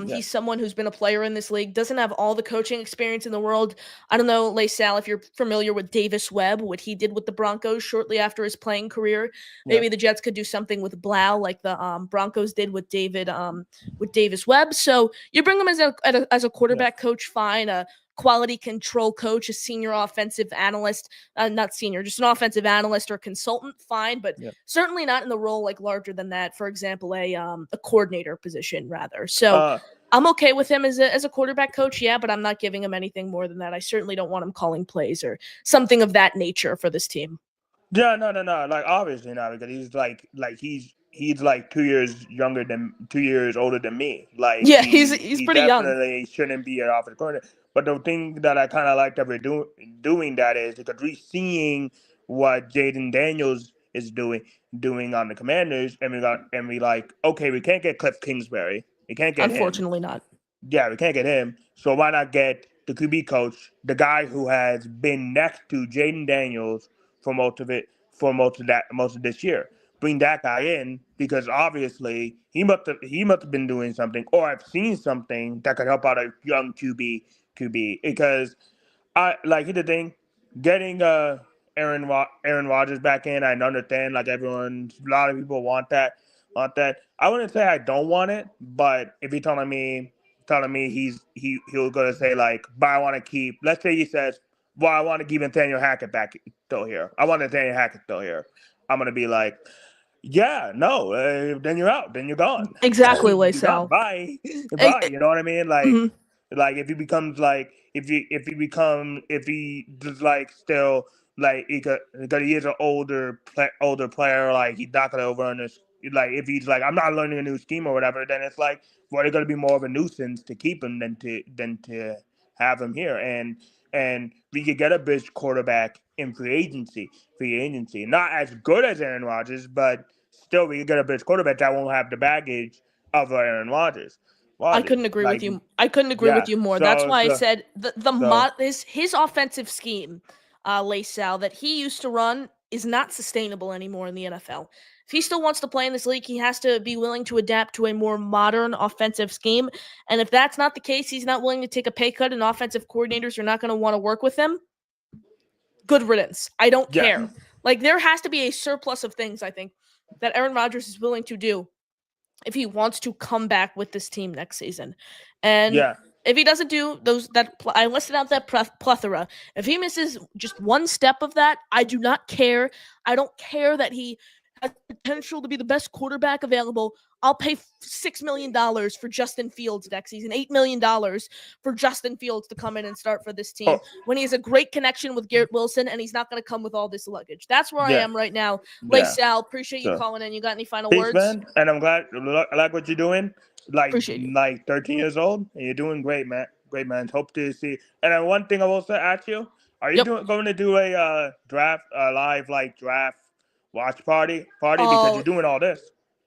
He's someone who's been a player in this league, doesn't have all the coaching experience in the world. I don't know, Lacell, if you're familiar with Davis Webb, what he did with the Broncos shortly after his playing career. Maybe the Jets could do something with Blau like the Broncos did with Davis Webb. So you bring him as a quarterback coach, fine. A quality control coach, a senior offensive analyst, not senior, just an offensive analyst or consultant, fine, but certainly not in the role like larger than that. For example, a coordinator position rather. So I'm okay with him as a quarterback coach, but I'm not giving him anything more than that. I certainly don't want him calling plays or something of that nature for this team. Yeah, no. Like obviously not, because he's like 2 years older than me. Like he's pretty young. Definitely shouldn't be an offensive coordinator. But the thing that I kind of like that we're doing that is because we're seeing what Jaden Daniels is doing on the Commanders, and we like, okay, we can't get Cliff Kingsbury. We can't get Unfortunately him. not. Yeah, we can't get him. So why not get the QB coach, the guy who has been next to Jaden Daniels for most of this year? Bring that guy in, because obviously he must have been doing something, or I've seen something that could help out a young QB. Because here's the thing, getting Aaron Rodgers back in, I understand, like a lot of people want that. I wouldn't say I don't want it, but if you're telling me he'll gonna say like, but I want to keep. Let's say he says, well, I want to keep Nathaniel Hackett back still here. I want Nathaniel Hackett still here. I'm gonna be like, yeah, no, then you're out. Then you're gone. Exactly, Lacell. Bye. You know what I mean? Like, like if he just like still like because he is an older player, like he's not gonna overrun this. Like if he's like, I'm not learning a new scheme or whatever, then it's like, well, it's gonna be more of a nuisance to keep him than to have him here. And we could get a bridge quarterback in free agency. Not as good as Aaron Rodgers, but still we could get a bridge quarterback that won't have the baggage of Aaron Rodgers. I couldn't agree with you. I couldn't agree with you more. That's why I said his offensive scheme, Lacell, that he used to run is not sustainable anymore in the NFL. If he still wants to play in this league, he has to be willing to adapt to a more modern offensive scheme. And if that's not the case, he's not willing to take a pay cut and offensive coordinators are not going to want to work with him. Good riddance. I don't care. Like, there has to be a surplus of things, I think, that Aaron Rodgers is willing to do if he wants to come back with this team next season. And Yeah. if he doesn't do I listed out that plethora. If he misses just one step of that, I do not care. I don't care that he has potential to be the best quarterback available. I'll pay $6 million for Justin Fields next season, $8 million for Justin Fields to come in and start for this team Oh, when he has a great connection with Garrett Wilson and he's not going to come with all this luggage. That's where I yeah. am right now. Yeah. Sal, appreciate you So, calling in. You got any final peace, words? man. And I'm glad. I like what you're doing. Appreciate you. Like 13 years old, and you're doing great, man. Great, man. Hope to see. And then one thing I will say, ask you: are you going to do a draft, live draft watch party? Because you're doing all this.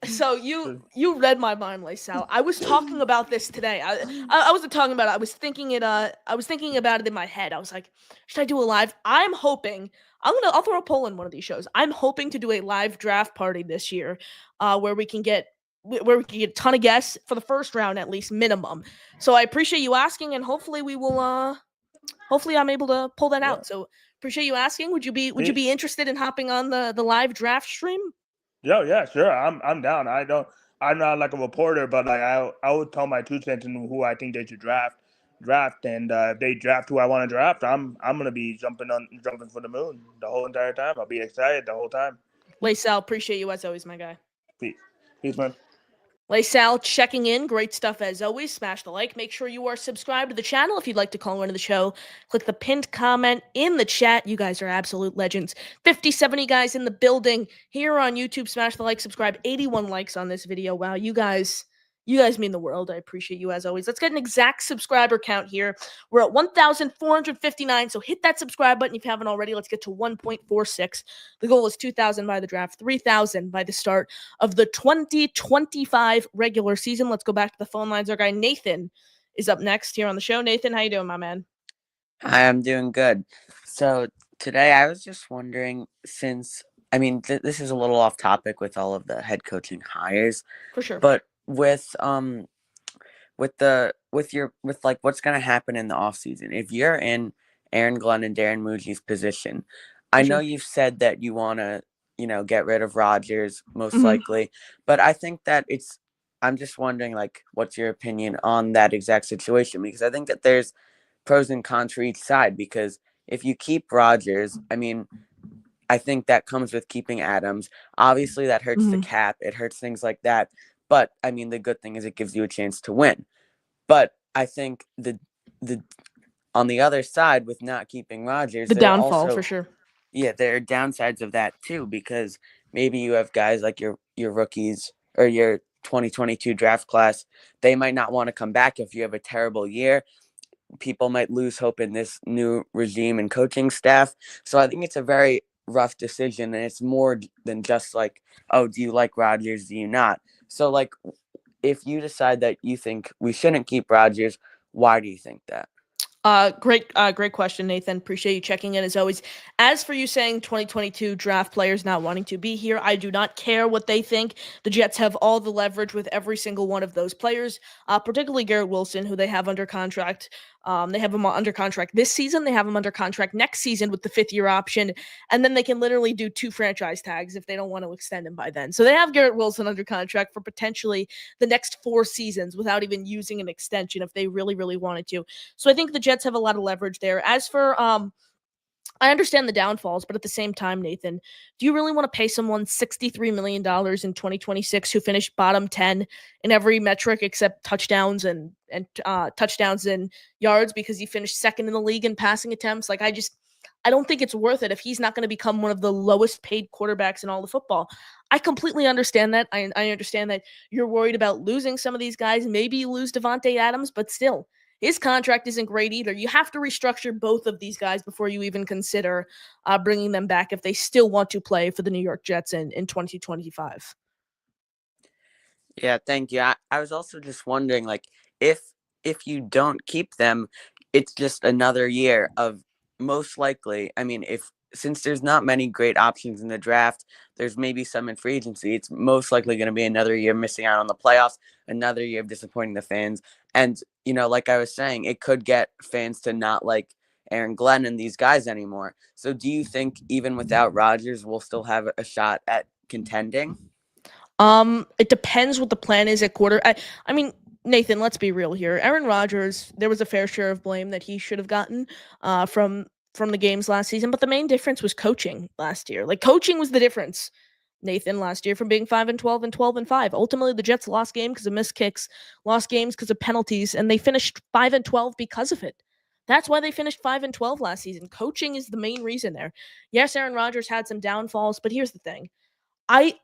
So you read my mind, Sal. I was talking about this today. I wasn't talking about it. I was thinking it. I was thinking about it in my head. I was like, should I do a live? I'm hoping. I'll throw a poll in one of these shows. I'm hoping to do a live draft party this year, where we can get a ton of guests for the first round at least minimum. So I appreciate you asking, and hopefully we will. Hopefully I'm able to pull that out. So appreciate you asking. Would you be interested in hopping on the live draft stream? Yeah, sure. I'm down. I'm not like a reporter, but I would tell my 2 cents in who I think they should draft, and if they draft who I want to draft, I'm gonna be jumping for the moon the whole entire time. I'll be excited the whole time. Sal, appreciate you as always, my guy. Peace, man. Sal checking in. Great stuff as always. Smash the like. Make sure you are subscribed to the channel. If you'd like to call into the show, click the pinned comment in the chat. You guys are absolute legends. 50, 70 guys in the building here on YouTube. Smash the like, subscribe. 81 likes on this video. Wow, you guys mean the world. I appreciate you as always. Let's get an exact subscriber count here. We're at 1,459, so hit that subscribe button if you haven't already. Let's get to 1.46. The goal is 2,000 by the draft, 3,000 by the start of the 2025 regular season. Let's go back to the phone lines. Our guy Nathan is up next here on the show. Nathan, how you doing, my man? Hi, I'm doing good. So today I was just wondering, since, this is a little off topic with all of the head coaching hires. For sure. But with what's going to happen in the offseason, if you're in Aaron Glenn and Darren Muji's position, I know you've said that you want to, get rid of Rodgers most likely, but I think that I'm just wondering, what's your opinion on that exact situation? Because I think that there's pros and cons for each side, because if you keep Rodgers, I think that comes with keeping Adams. Obviously that hurts the cap. It hurts things like that. But the good thing is it gives you a chance to win. But I think the on the other side with not keeping Rodgers, the downfall for sure. Yeah, there are downsides of that too, because maybe you have guys like your rookies or your 2022 draft class. They might not want to come back if you have a terrible year. People might lose hope in this new regime and coaching staff. So I think it's a very rough decision, and it's more than just oh, do you like Rodgers? Do you not? So if you decide that you think we shouldn't keep Rodgers, why do you think that? Great question, Nathan. Appreciate you checking in as always. As for you saying 2022 draft players not wanting to be here, I do not care what they think. The Jets have all the leverage with every single one of those players, particularly Garrett Wilson, who they have under contract. They have him under contract this season. They have him under contract next season with the 5th-year option. And then they can literally do 2 franchise tags if they don't want to extend him by then. So they have Garrett Wilson under contract for potentially the next 4 seasons without even using an extension if they really, really wanted to. So I think the Jets have a lot of leverage there. As for I understand the downfalls, but at the same time, Nathan, do you really want to pay someone $63 million in 2026 who finished bottom 10 in every metric except touchdowns and touchdowns and yards because he finished second in the league in passing attempts? I don't think it's worth it if he's not going to become one of the lowest paid quarterbacks in all of football. I completely understand that. I understand that you're worried about losing some of these guys. Maybe you lose Devontae Adams, but still, his contract isn't great either. You have to restructure both of these guys before you even consider bringing them back if they still want to play for the New York Jets in 2025. Yeah, thank you. I was also just wondering, if you don't keep them, it's just another year of most likely. Since there's not many great options in the draft, there's maybe some in free agency. It's most likely going to be another year missing out on the playoffs, another year of disappointing the fans. And, like I was saying, it could get fans to not like Aaron Glenn and these guys anymore. So do you think even without Rodgers, we'll still have a shot at contending? It depends what the plan is at quarter. I mean, Nathan, let's be real here. Aaron Rodgers, there was a fair share of blame that he should have gotten from the games last season, but the main difference was coaching last year. Like coaching was the difference, Nathan, last year from being 5-12 and 12-5. Ultimately, the Jets lost games because of missed kicks, lost games because of penalties, and they finished 5-12 because of it. That's why they finished 5-12 last season. Coaching is the main reason there. Yes, Aaron Rodgers had some downfalls, but here's the thing. I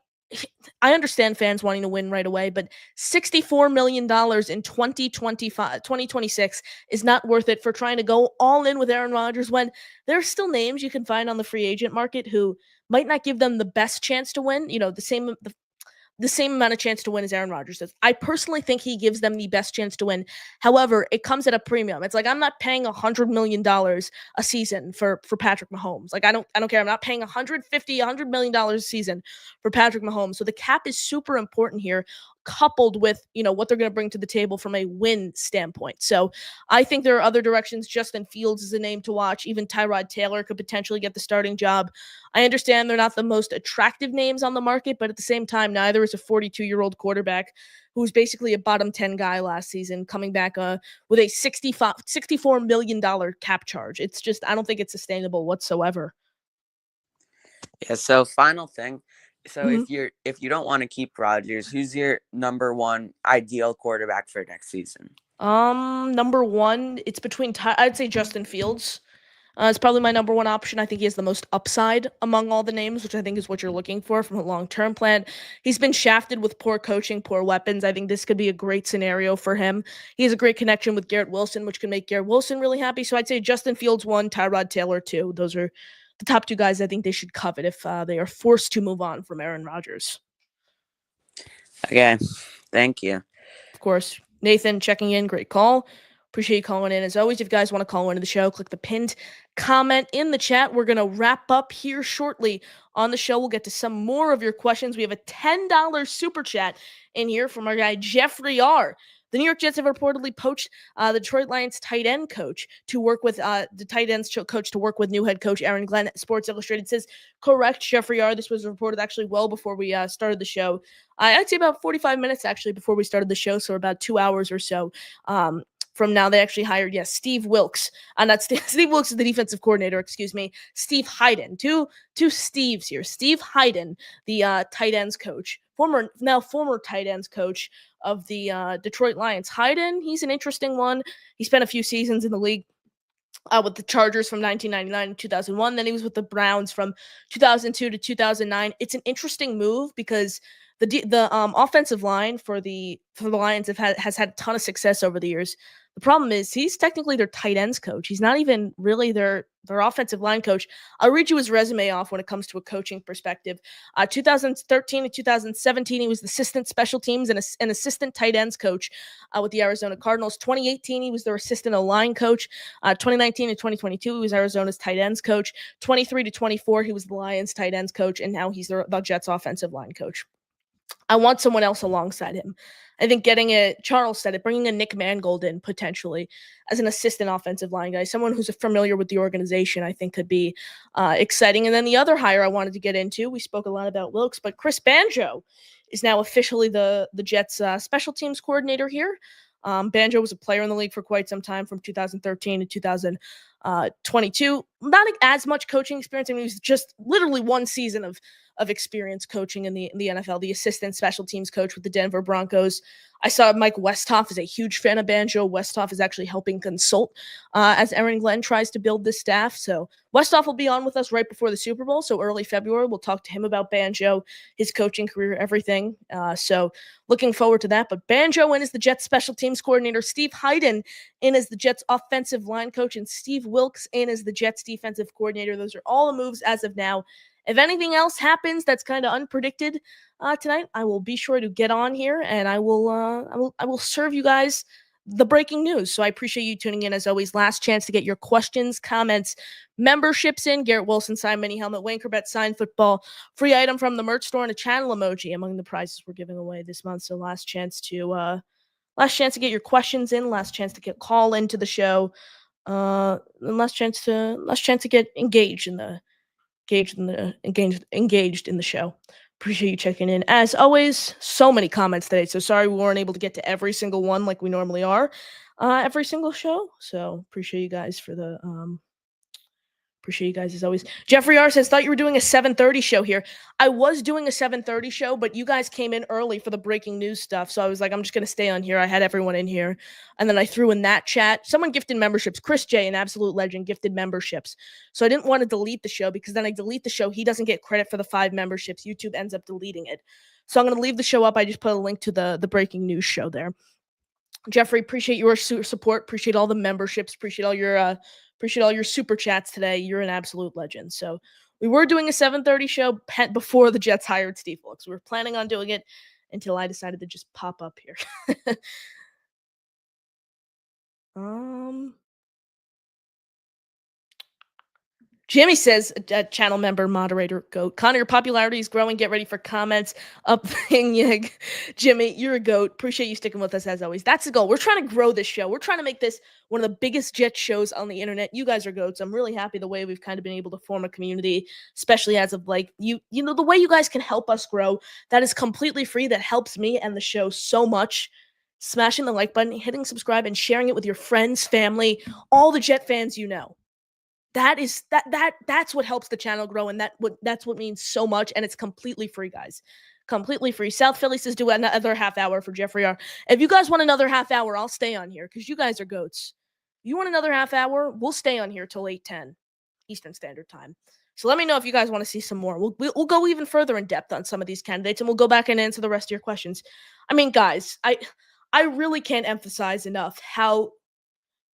I understand fans wanting to win right away, but $64 million in 2026 is not worth it for trying to go all in with Aaron Rodgers when there are still names you can find on the free agent market who might not give them the best chance to win. You know, the same amount of chance to win as Aaron Rodgers does. I personally think he gives them the best chance to win. However, it comes at a premium. It's like I'm not paying $100 million a season for Patrick Mahomes. Like I don't care. I'm not paying $100 million a season for Patrick Mahomes. So the cap is super important here, coupled with what they're going to bring to the table from a win standpoint. So I think there are other directions. Justin Fields is a name to watch. Even Tyrod Taylor could potentially get the starting job. I understand they're not the most attractive names on the market, but at the same time, neither is a 42-year-old quarterback who was basically a bottom 10 guy last season, coming back with a $64 million cap charge. It's just, I don't think it's sustainable whatsoever. Yeah. So final thing. So Mhm. if you don't want to keep Rodgers, who's your number one ideal quarterback for next season? Number one, it's between I'd say Justin Fields. It's probably my number one option. I think he has the most upside among all the names, which I think is what you're looking for from a long-term plan. He's been shafted with poor coaching, poor weapons. I think this could be a great scenario for him. He has a great connection with Garrett Wilson, which can make Garrett Wilson really happy. So I'd say Justin Fields 1, Tyrod Taylor 2. Those are the top two guys I think they should covet if they are forced to move on from Aaron Rodgers. Okay. Thank you. Of course, Nathan checking in. Great call. Appreciate you calling in. As always, if you guys want to call into the show, click the pinned comment in the chat. We're going to wrap up here shortly on the show. We'll get to some more of your questions. We have a $10 super chat in here from our guy, Jeffrey R. The New York Jets have reportedly poached the Detroit Lions tight end coach to work with the tight ends coach to work with new head coach Aaron Glenn. Sports Illustrated says, correct, Jeffrey R. This was reported actually well before we started the show. I'd say about 45 minutes actually before we started the show, so about 2 hours or so. From now, they actually hired, Steve Wilks. Not Steve Wilks is the defensive coordinator, excuse me. Steve Hyden. Two Steves here. Steve Hyden, the tight ends coach, former tight ends coach of the Detroit Lions. Hyden, he's an interesting one. He spent a few seasons in the league with the Chargers from 1999 to 2001. Then he was with the Browns from 2002 to 2009. It's an interesting move because the offensive line for the Lions has had a ton of success over the years. The problem is he's technically their tight ends coach. He's not even really their offensive line coach. I'll read you his resume off when it comes to a coaching perspective. 2013 to 2017, he was the assistant special teams and an assistant tight ends coach with the Arizona Cardinals. 2018, he was their assistant line coach. 2019 to 2022, he was Arizona's tight ends coach. 23 to 24, he was the Lions tight ends coach, and now he's the Jets offensive line coach. I want someone else alongside him. I think Charles said it, bringing a Nick Mangold in potentially as an assistant offensive line guy, someone who's familiar with the organization, I think could be exciting. And then the other hire I wanted to get into, we spoke a lot about Wilks, but Chris Banjo is now officially the Jets special teams coordinator here. Banjo was a player in the league for quite some time from 2013 to 2022. Not as much coaching experience. I mean, he was just literally one season of experience coaching in the NFL, the assistant special teams coach with the Denver Broncos. I saw Mike Westhoff is a huge fan of Banjo. Westhoff is actually helping consult as Aaron Glenn tries to build this staff. So Westhoff will be on with us right before the Super Bowl. So early February, we'll talk to him about Banjo, his coaching career, everything. So looking forward to that. But Banjo in as the Jets special teams coordinator, Steve Hyden in as the Jets offensive line coach, and Steve Wilks in as the Jets defensive coordinator. Those are all the moves as of now. If anything else happens that's kind of unpredicted tonight, I will be sure to get on here and I will serve you guys the breaking news. So I appreciate you tuning in as always. Last chance to get your questions, comments, memberships in. Garrett Wilson signed mini helmet, Wayne Corbett signed football, free item from the merch store, and a channel emoji among the prizes we're giving away this month. So last chance to get your questions in. Last chance to call into the show. And last chance to get engaged in the show. Appreciate you checking in. As always, so many comments today. So sorry we weren't able to get to every single one like we normally are every single show. So appreciate you guys for the appreciate you guys as always. Jeffrey R says, thought you were doing a 7:30 show here. I was doing a 7:30 show, but you guys came in early for the breaking news stuff. So I was like, I'm just going to stay on here. I had everyone in here. And then I threw in that chat. Someone gifted memberships. Chris J, an absolute legend, gifted memberships. So I didn't want to delete the show because then I delete the show. He doesn't get credit for the 5 memberships. YouTube ends up deleting it. So I'm going to leave the show up. I just put a link to the breaking news show there. Jeffrey, appreciate your support. Appreciate all the memberships. Appreciate all your super chats today. You're an absolute legend. So we were doing a 7:30 show before the Jets hired Steve Wilks. We were planning on doing it until I decided to just pop up here. Jimmy says, channel member, moderator, goat. Connor, your popularity is growing. Get ready for comments. Up thing, yig. Jimmy, you're a goat. Appreciate you sticking with us as always. That's the goal. We're trying to grow this show. We're trying to make this one of the biggest Jet shows on the internet. You guys are goats. I'm really happy the way we've kind of been able to form a community, especially as of like, you know, the way you guys can help us grow. That is completely free. That helps me and the show so much. Smashing the like button, hitting subscribe, and sharing it with your friends, family, all the Jet fans you know. That's what helps the channel grow, and that's what means so much, and it's completely free, guys. Completely free. South Philly says do another half hour for Jeffrey R. If you guys want another half hour, I'll stay on here because you guys are goats. You want another half hour? We'll stay on here till 8:10 Eastern Standard Time. So let me know if you guys want to see some more. We'll go even further in depth on some of these candidates, and we'll go back and answer the rest of your questions. I mean, guys, I really can't emphasize enough how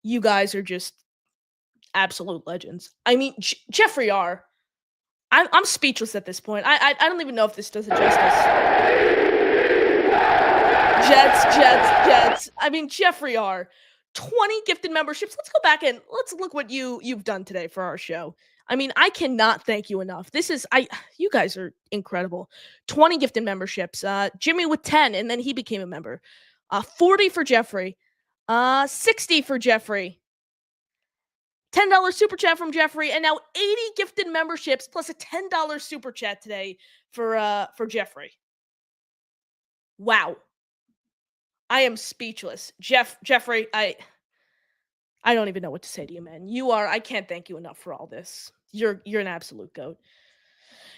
you guys are just absolute legends. I mean, Jeffrey R. I'm speechless at this point. I don't even know if this does it justice. Jets. I mean, Jeffrey R. 20 gifted memberships. Let's go back and let's look what you've done today for our show. I mean, I cannot thank you enough. You guys are incredible. 20 gifted memberships. Jimmy with 10, and then he became a member. 40 for Jeffrey. 60 for Jeffrey. $10 super chat from Jeffrey, and now 80 gifted memberships plus a $10 super chat today for Jeffrey. Wow. I am speechless. Jeffrey, I don't even know what to say to you, man. I can't thank you enough for all this. You're an absolute goat.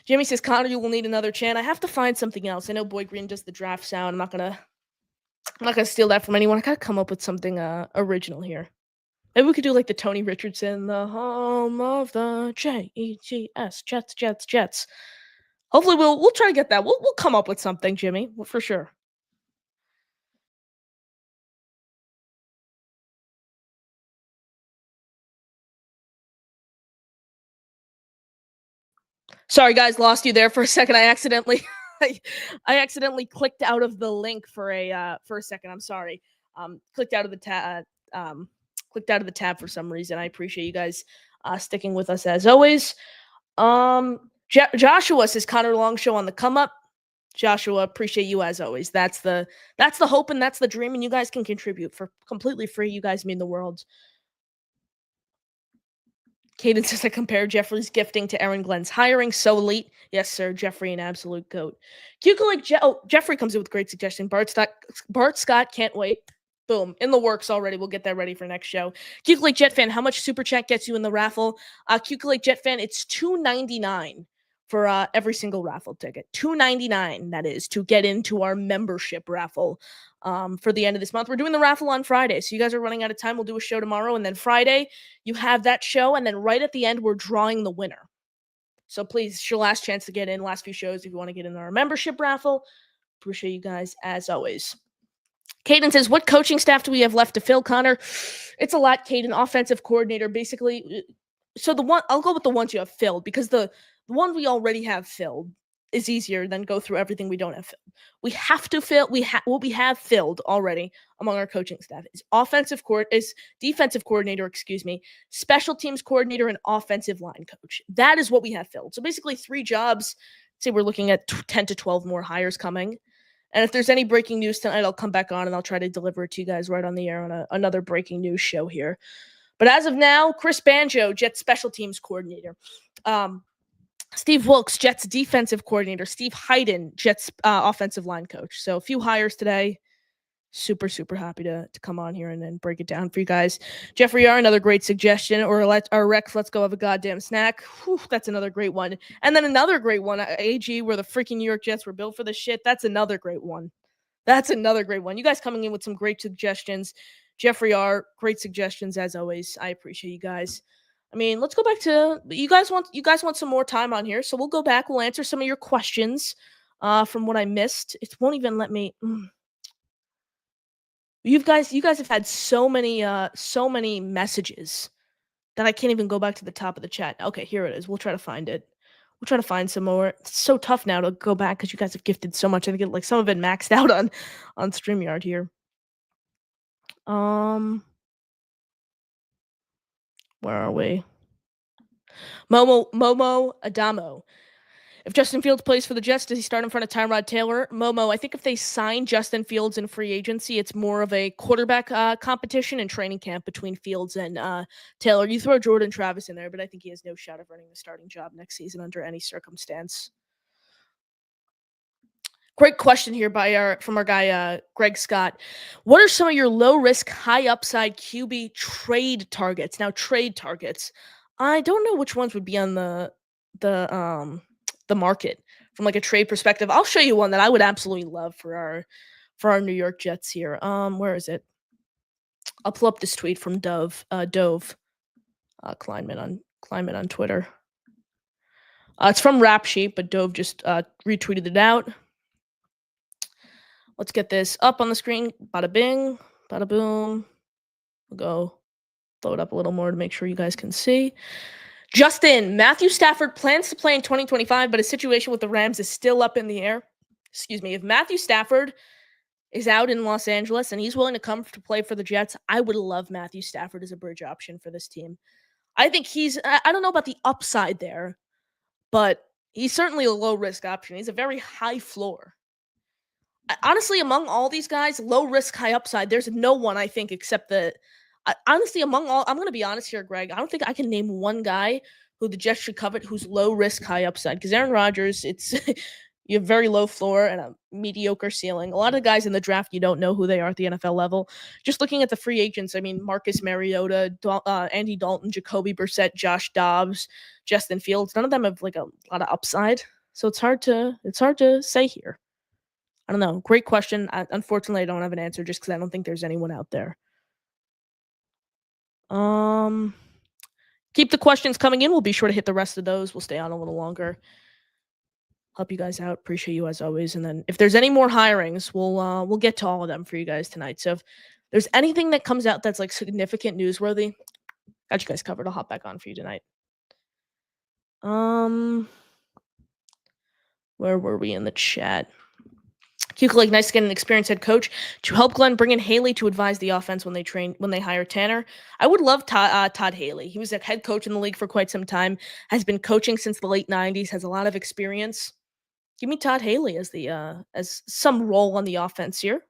Jimmy says, Connor, you will need another chant. I have to find something else. I know Boy Green does the draft sound. I'm not gonna steal that from anyone. I gotta come up with something original here. Maybe we could do like the Tony Richardson, the home of the Jets, Jets. Hopefully we'll try to get that. We'll come up with something, Jimmy, for sure. Sorry, guys, lost you there for a second. I accidentally clicked out of the link for a second. I'm sorry. Clicked out of the tab. Clicked out of the tab for some reason. I appreciate you guys sticking with us as always. Joshua says Connor Long show on the come up. Joshua, appreciate you as always. That's the hope and that's the dream, and you guys can contribute for completely free. You guys mean the world. Caden says I compare Jeffrey's gifting to Aaron Glenn's hiring. So elite. Yes, sir. Jeffrey, an absolute goat. Jeffrey comes in with great suggestion. Bart Scott, can't wait. Boom. In the works already. We'll get that ready for next show. Lake Jet Fan, how much super chat gets you in the raffle? Lake Jet Fan, it's $2.99 for every single raffle ticket. $2.99, that is, to get into our membership raffle for the end of this month. We're doing the raffle on Friday, so you guys are running out of time. We'll do a show tomorrow, and then Friday, you have that show, and then right at the end, we're drawing the winner. So please, it's your last chance to get in, last few shows if you want to get in our membership raffle. Appreciate you guys as always. Caden says, what coaching staff do we have left to fill, Connor? It's a lot, Caden. Offensive coordinator, basically. So I'll go with the ones you have filled, because the one we already have filled is easier than go through everything we don't have filled. We have to fill what we have filled already among our coaching staff is defensive coordinator, special teams coordinator, and offensive line coach. That is what we have filled. So basically 3 jobs. Say we're looking at 10 to 12 more hires coming. And if there's any breaking news tonight, I'll come back on and I'll try to deliver it to you guys right on the air on another breaking news show here. But as of now, Chris Banjo, Jets special teams coordinator. Steve Wilks, Jets defensive coordinator. Steve Hayden, Jets offensive line coach. So a few hires today. Super, super happy to come on here and then break it down for you guys. Jeffrey R., another great suggestion. Or Rex, let's go have a goddamn snack. Whew, that's another great one. And then another great one. AG, where the freaking New York Jets were built for this shit. That's another great one. That's another great one. You guys coming in with some great suggestions. Jeffrey R., great suggestions as always. I appreciate you guys. I mean, let's go back to you guys want some more time on here, so we'll go back. We'll answer some of your questions from what I missed. It won't even let me. You guys have had so many messages that I can't even go back to the top of the chat. Okay, here it is. We'll try to find it. We'll try to find some more. It's so tough now to go back because you guys have gifted so much. I think like some of it maxed out on StreamYard here. Where are we? Momo Adamo. If Justin Fields plays for the Jets, does he start in front of Tyrod Taylor? Momo, I think if they sign Justin Fields in free agency, it's more of a quarterback competition and training camp between Fields and Taylor. You throw Jordan Travis in there, but I think he has no shot of earning the starting job next season under any circumstance. Great question here from our guy Greg Scott. What are some of your low risk, high upside QB trade targets? Now, trade targets. I don't know which ones would be on the market from like a trade perspective. I'll show you one that I would absolutely love for our New York Jets here. Where is it? I'll pull up this tweet from Dove Kleinman on Twitter. It's from Rap Sheet, but Dove just retweeted it out. Let's get this up on the screen. Bada bing, bada boom. We'll go throw it up a little more to make sure you guys can see. Justin, Matthew Stafford plans to play in 2025, but his situation with the Rams is still up in the air. Excuse me. If Matthew Stafford is out in Los Angeles and he's willing to come to play for the Jets, I would love Matthew Stafford as a bridge option for this team. I think I don't know about the upside there, but he's certainly a low-risk option. He's a very high floor. Honestly, among all these guys, low risk, high upside, there's no one I think except honestly, among all, I'm going to be honest here, Greg. I don't think I can name one guy who the Jets should covet who's low risk, high upside. Because Aaron Rodgers, you have very low floor and a mediocre ceiling. A lot of guys in the draft, you don't know who they are at the NFL level. Just looking at the free agents, I mean, Marcus Mariota, Andy Dalton, Jacoby Brissett, Josh Dobbs, Justin Fields. None of them have like a lot of upside. So it's hard to say here. I don't know. Great question. Unfortunately, I don't have an answer just because I don't think there's anyone out there. Keep the questions coming in. We'll be sure to hit the rest of those. We'll stay on a little longer. Help you guys out. Appreciate you as always. And then if there's any more hirings, we'll get to all of them for you guys tonight. So if there's anything that comes out that's like significant, newsworthy, got you guys covered. I'll hop back on for you tonight. Where were we in the chat? Like nice to get an experienced head coach to help Glenn bring in Haley to advise the offense when they hire Tanner. I would love Todd Haley. He was a head coach in the league for quite some time, has been coaching since the late 90s, has a lot of experience. Give me Todd Haley as some role on the offense here.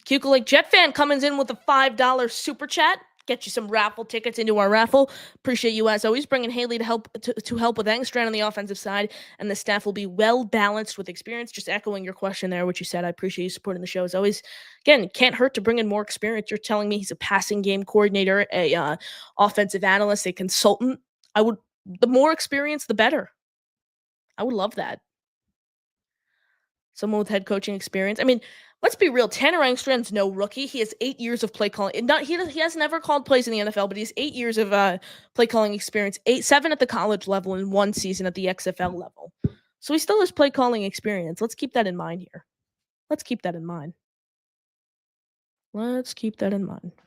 Like Jet fan comes in with a $5 super chat. Get you some raffle tickets into our raffle. Appreciate you as always bringing Haley to help with Engstrand on the offensive side, and the staff will be well balanced with experience. Just echoing your question there, what you said. I appreciate you supporting the show as always. Again, it can't hurt to bring in more experience. You're telling me he's a passing game coordinator, a offensive analyst, a consultant. The more experience, the better. I would love that. Someone with head coaching experience. I mean, let's be real. Tanner Engstrand's no rookie. He has 8 years of play calling. He has never called plays in the NFL, but he has 8 years of play calling experience. 7 at the college level and 1 season at the XFL level. So he still has play calling experience. Let's keep that in mind here. Let's keep that in mind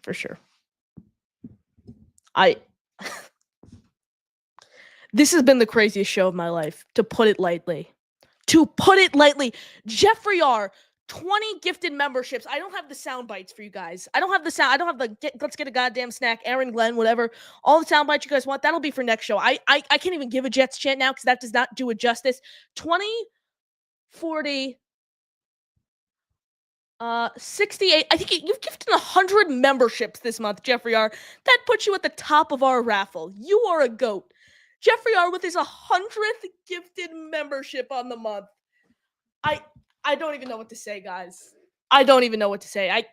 for sure. This has been the craziest show of my life, to put it lightly. Jeffrey R., 20 gifted memberships. I don't have the sound bites for you guys. I don't have the let's get a goddamn snack, Aaron, Glenn, whatever. All the sound bites you guys want, that'll be for next show. I can't even give a Jets chant now because that does not do it justice. 20, 40, 68. I think you've gifted 100 memberships this month, Jeffrey R. That puts you at the top of our raffle. You are a goat. Jeffrey R. with his 100th gifted membership on the month. I don't even know what to say, guys. I don't even know what to say.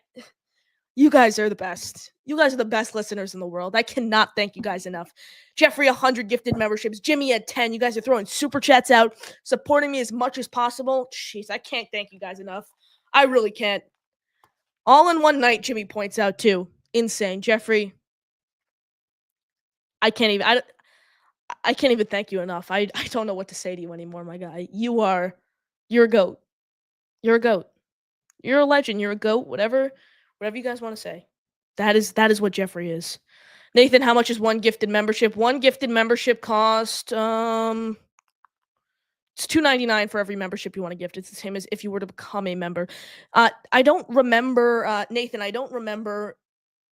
You guys are the best. You guys are the best listeners in the world. I cannot thank you guys enough. Jeffrey, 100 gifted memberships. Jimmy at 10. You guys are throwing super chats out, supporting me as much as possible. Jeez, I can't thank you guys enough. I really can't. All in one night, Jimmy points out, too. Insane. Jeffrey, I can't even thank you enough. I don't know what to say to you anymore, my guy. You're a goat. You're a goat. You're a legend. You're a goat. Whatever you guys want to say. That is what Jeffrey is. Nathan, how much is one gifted membership? One gifted membership cost it's $2.99 for every membership you want to gift. It's the same as if you were to become a member. I don't remember, Nathan, I don't remember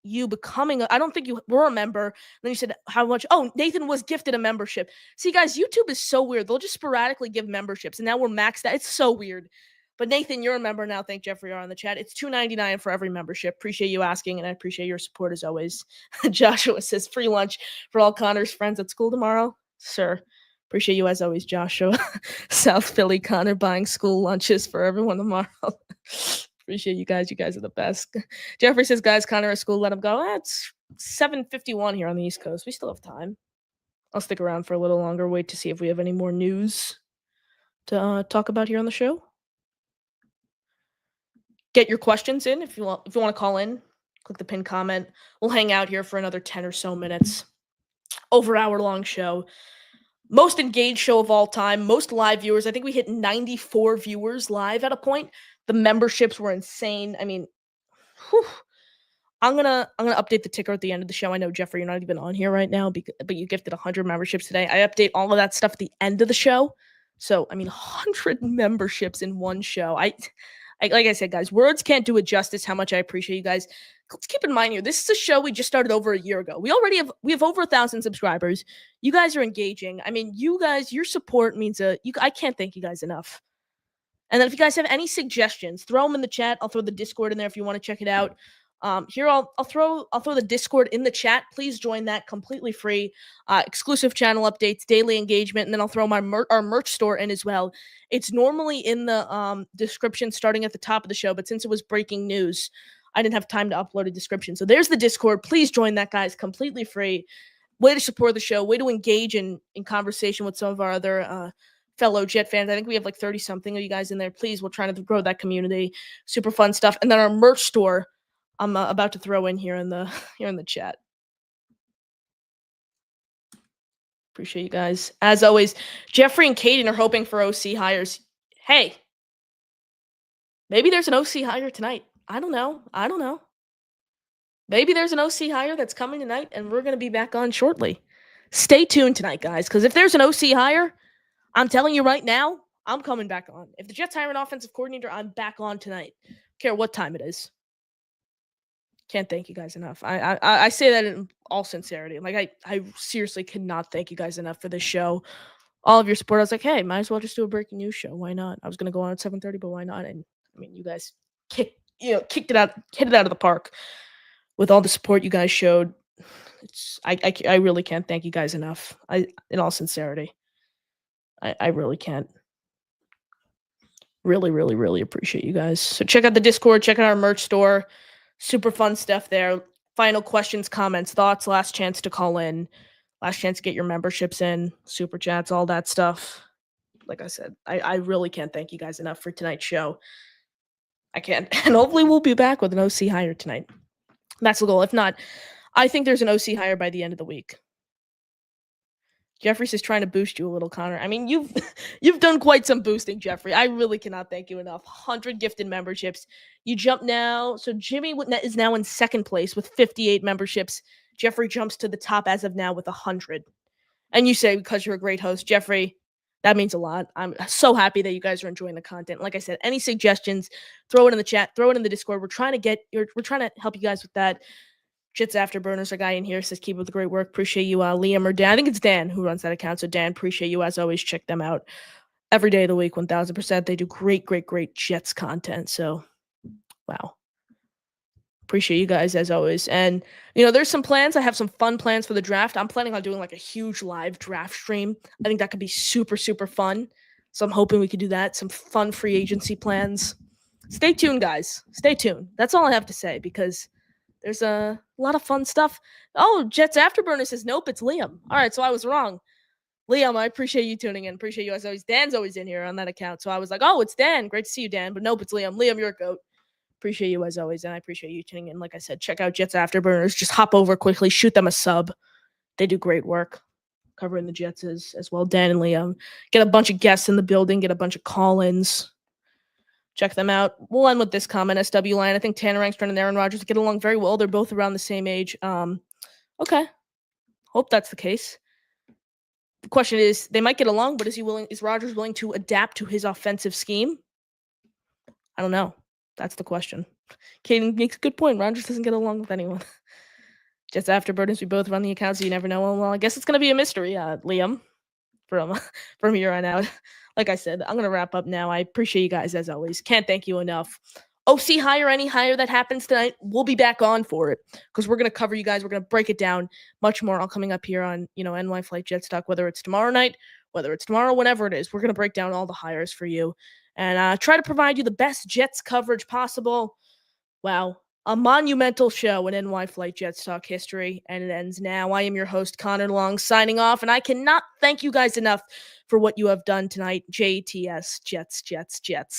you becoming I don't think you were a member. Then you said how much. Oh, Nathan was gifted a membership. See, guys, YouTube is so weird. They'll just sporadically give memberships, and now we're maxed out. It's so weird. But Nathan, you're a member now. Thank Jeffrey R on the chat. It's $2.99 for every membership. Appreciate you asking, and I appreciate your support as always. Joshua says free lunch for all Connor's friends at school tomorrow. Sir, appreciate you as always, Joshua. South Philly Connor buying school lunches for everyone tomorrow. Appreciate you guys. You guys are the best. Jeffrey says, guys, Connor at school, let him go. It's 7:51 here on the East Coast. We still have time. I'll stick around for a little longer, wait to see if we have any more news to talk about here on the show. Get your questions in if you want to call in. Click the pinned comment. We'll hang out here for another 10 or so minutes. Over hour-long show. Most engaged show of all time. Most live viewers. I think we hit 94 viewers live at a point. The memberships were insane. I mean, whew. I'm gonna update the ticker at the end of the show. I know, Jeffrey, you're not even on here right now, but you gifted 100 memberships today. I update all of that stuff at the end of the show. So, I mean, 100 memberships in one show. I like I said, guys, words can't do it justice how much I appreciate you guys. Let's keep in mind here, this is a show we just started over a year ago. We have over 1,000 subscribers. You guys are engaging. I mean, you guys, your support means I can't thank you guys enough. And then if you guys have any suggestions, throw them in the chat. I'll throw the Discord in there if you want to check it out. Here I'll throw the Discord in the chat. Please join that, completely free. Exclusive channel updates, daily engagement, and then I'll throw our merch store in as well. It's normally in the description starting at the top of the show, but since it was breaking news, I didn't have time to upload a description. So there's the Discord. Please join that, guys. Completely free. Way to support the show. Way to engage in conversation with some of our other fellow Jet fans. I think we have like 30-something of you guys in there. Please, we're trying to grow that community. Super fun stuff. And then our merch store, I'm about to throw in here in the chat. Appreciate you guys. As always, Jeffrey and Kaden are hoping for OC hires. Hey, maybe there's an OC hire tonight. I don't know. Maybe there's an OC hire that's coming tonight, and we're going to be back on shortly. Stay tuned tonight, guys, because if there's an OC hire, I'm telling you right now, I'm coming back on. If the Jets hire an offensive coordinator, I'm back on tonight. Don't care what time it is. Can't thank you guys enough. I say that in all sincerity. Like, I seriously cannot thank you guys enough for this show. All of your support. I was like, hey, might as well just do a breaking news show. Why not? I was going to go on at 7:30, but why not? And I mean, you guys hit it out of the park with all the support you guys showed. I really can't thank you guys enough. In all sincerity, I really can't. Really, really, really appreciate you guys. So check out the Discord. Check out our merch store. Super fun stuff there. Final questions, comments, thoughts, last chance to call in, last chance to get your memberships in, super chats, all that stuff. Like I said, I really can't thank you guys enough for tonight's show. I can't. And hopefully we'll be back with an OC hire tonight. That's the goal. If not, I think there's an OC hire by the end of the week. Jeffrey's just trying to boost you a little, Connor. I mean, you've done quite some boosting, Jeffrey. I really cannot thank you enough. 100 gifted memberships. You jump now. So Jimmy is now in second place with 58 memberships. Jeffrey jumps to the top as of now with 100. And you say, because you're a great host, Jeffrey, that means a lot. I'm so happy that you guys are enjoying the content. Like I said, any suggestions, throw it in the chat, throw it in the Discord. We're trying to help you guys with that. Jets Afterburners, a guy in here says, keep up the great work. Appreciate you, Liam or Dan. I think it's Dan who runs that account. So Dan, appreciate you as always. Check them out every day of the week, 1000%. They do great, great, great Jets content. So Wow. Appreciate you guys as always. And, there's some plans. I have some fun plans for the draft. I'm planning on doing like a huge live draft stream. I think that could be super, super fun. So I'm hoping we could do that. Some fun free agency plans. Stay tuned, guys. Stay tuned. That's all I have to say because there's a lot of fun stuff. Oh, Jets Afterburner says, nope, it's Liam. All right, so I was wrong. Liam, I appreciate you tuning in. Appreciate you as always. Dan's always in here on that account. So I was like, oh, it's Dan. Great to see you, Dan. But nope, it's Liam. Liam, you're a goat. Appreciate you as always, and I appreciate you tuning in. Like I said, check out Jets Afterburners. Just hop over quickly, shoot them a sub. They do great work covering the Jets as well. Dan and Liam. Get a bunch of guests in the building, get a bunch of call-ins. Check them out. We'll end with this comment, SW Line. I think Tanner Angstrom and Aaron Rodgers get along very well. They're both around the same age. Okay. Hope that's the case. The question is, they might get along, but is Rodgers willing to adapt to his offensive scheme? I don't know. That's the question. Caden makes a good point. Rodgers doesn't get along with anyone. Jets Afterburners, we both run the account, so you never know. Well, I guess it's going to be a mystery, Liam, from here on out. Like I said, I'm going to wrap up now. I appreciate you guys as always. Can't thank you enough. OC hire, any hire that happens tonight, we'll be back on for it because we're going to cover you guys. We're going to break it down much more all coming up here on, NY Flight Jets Talk, whether it's tomorrow night, whether it's tomorrow, whenever it is. We're going to break down all the hires for you and try to provide you the best Jets coverage possible. Wow. A monumental show in NY Flight Jets Talk history, and it ends now. I am your host, Connor Long, signing off, and I cannot thank you guys enough for what you have done tonight. JTS, Jets, Jets, Jets.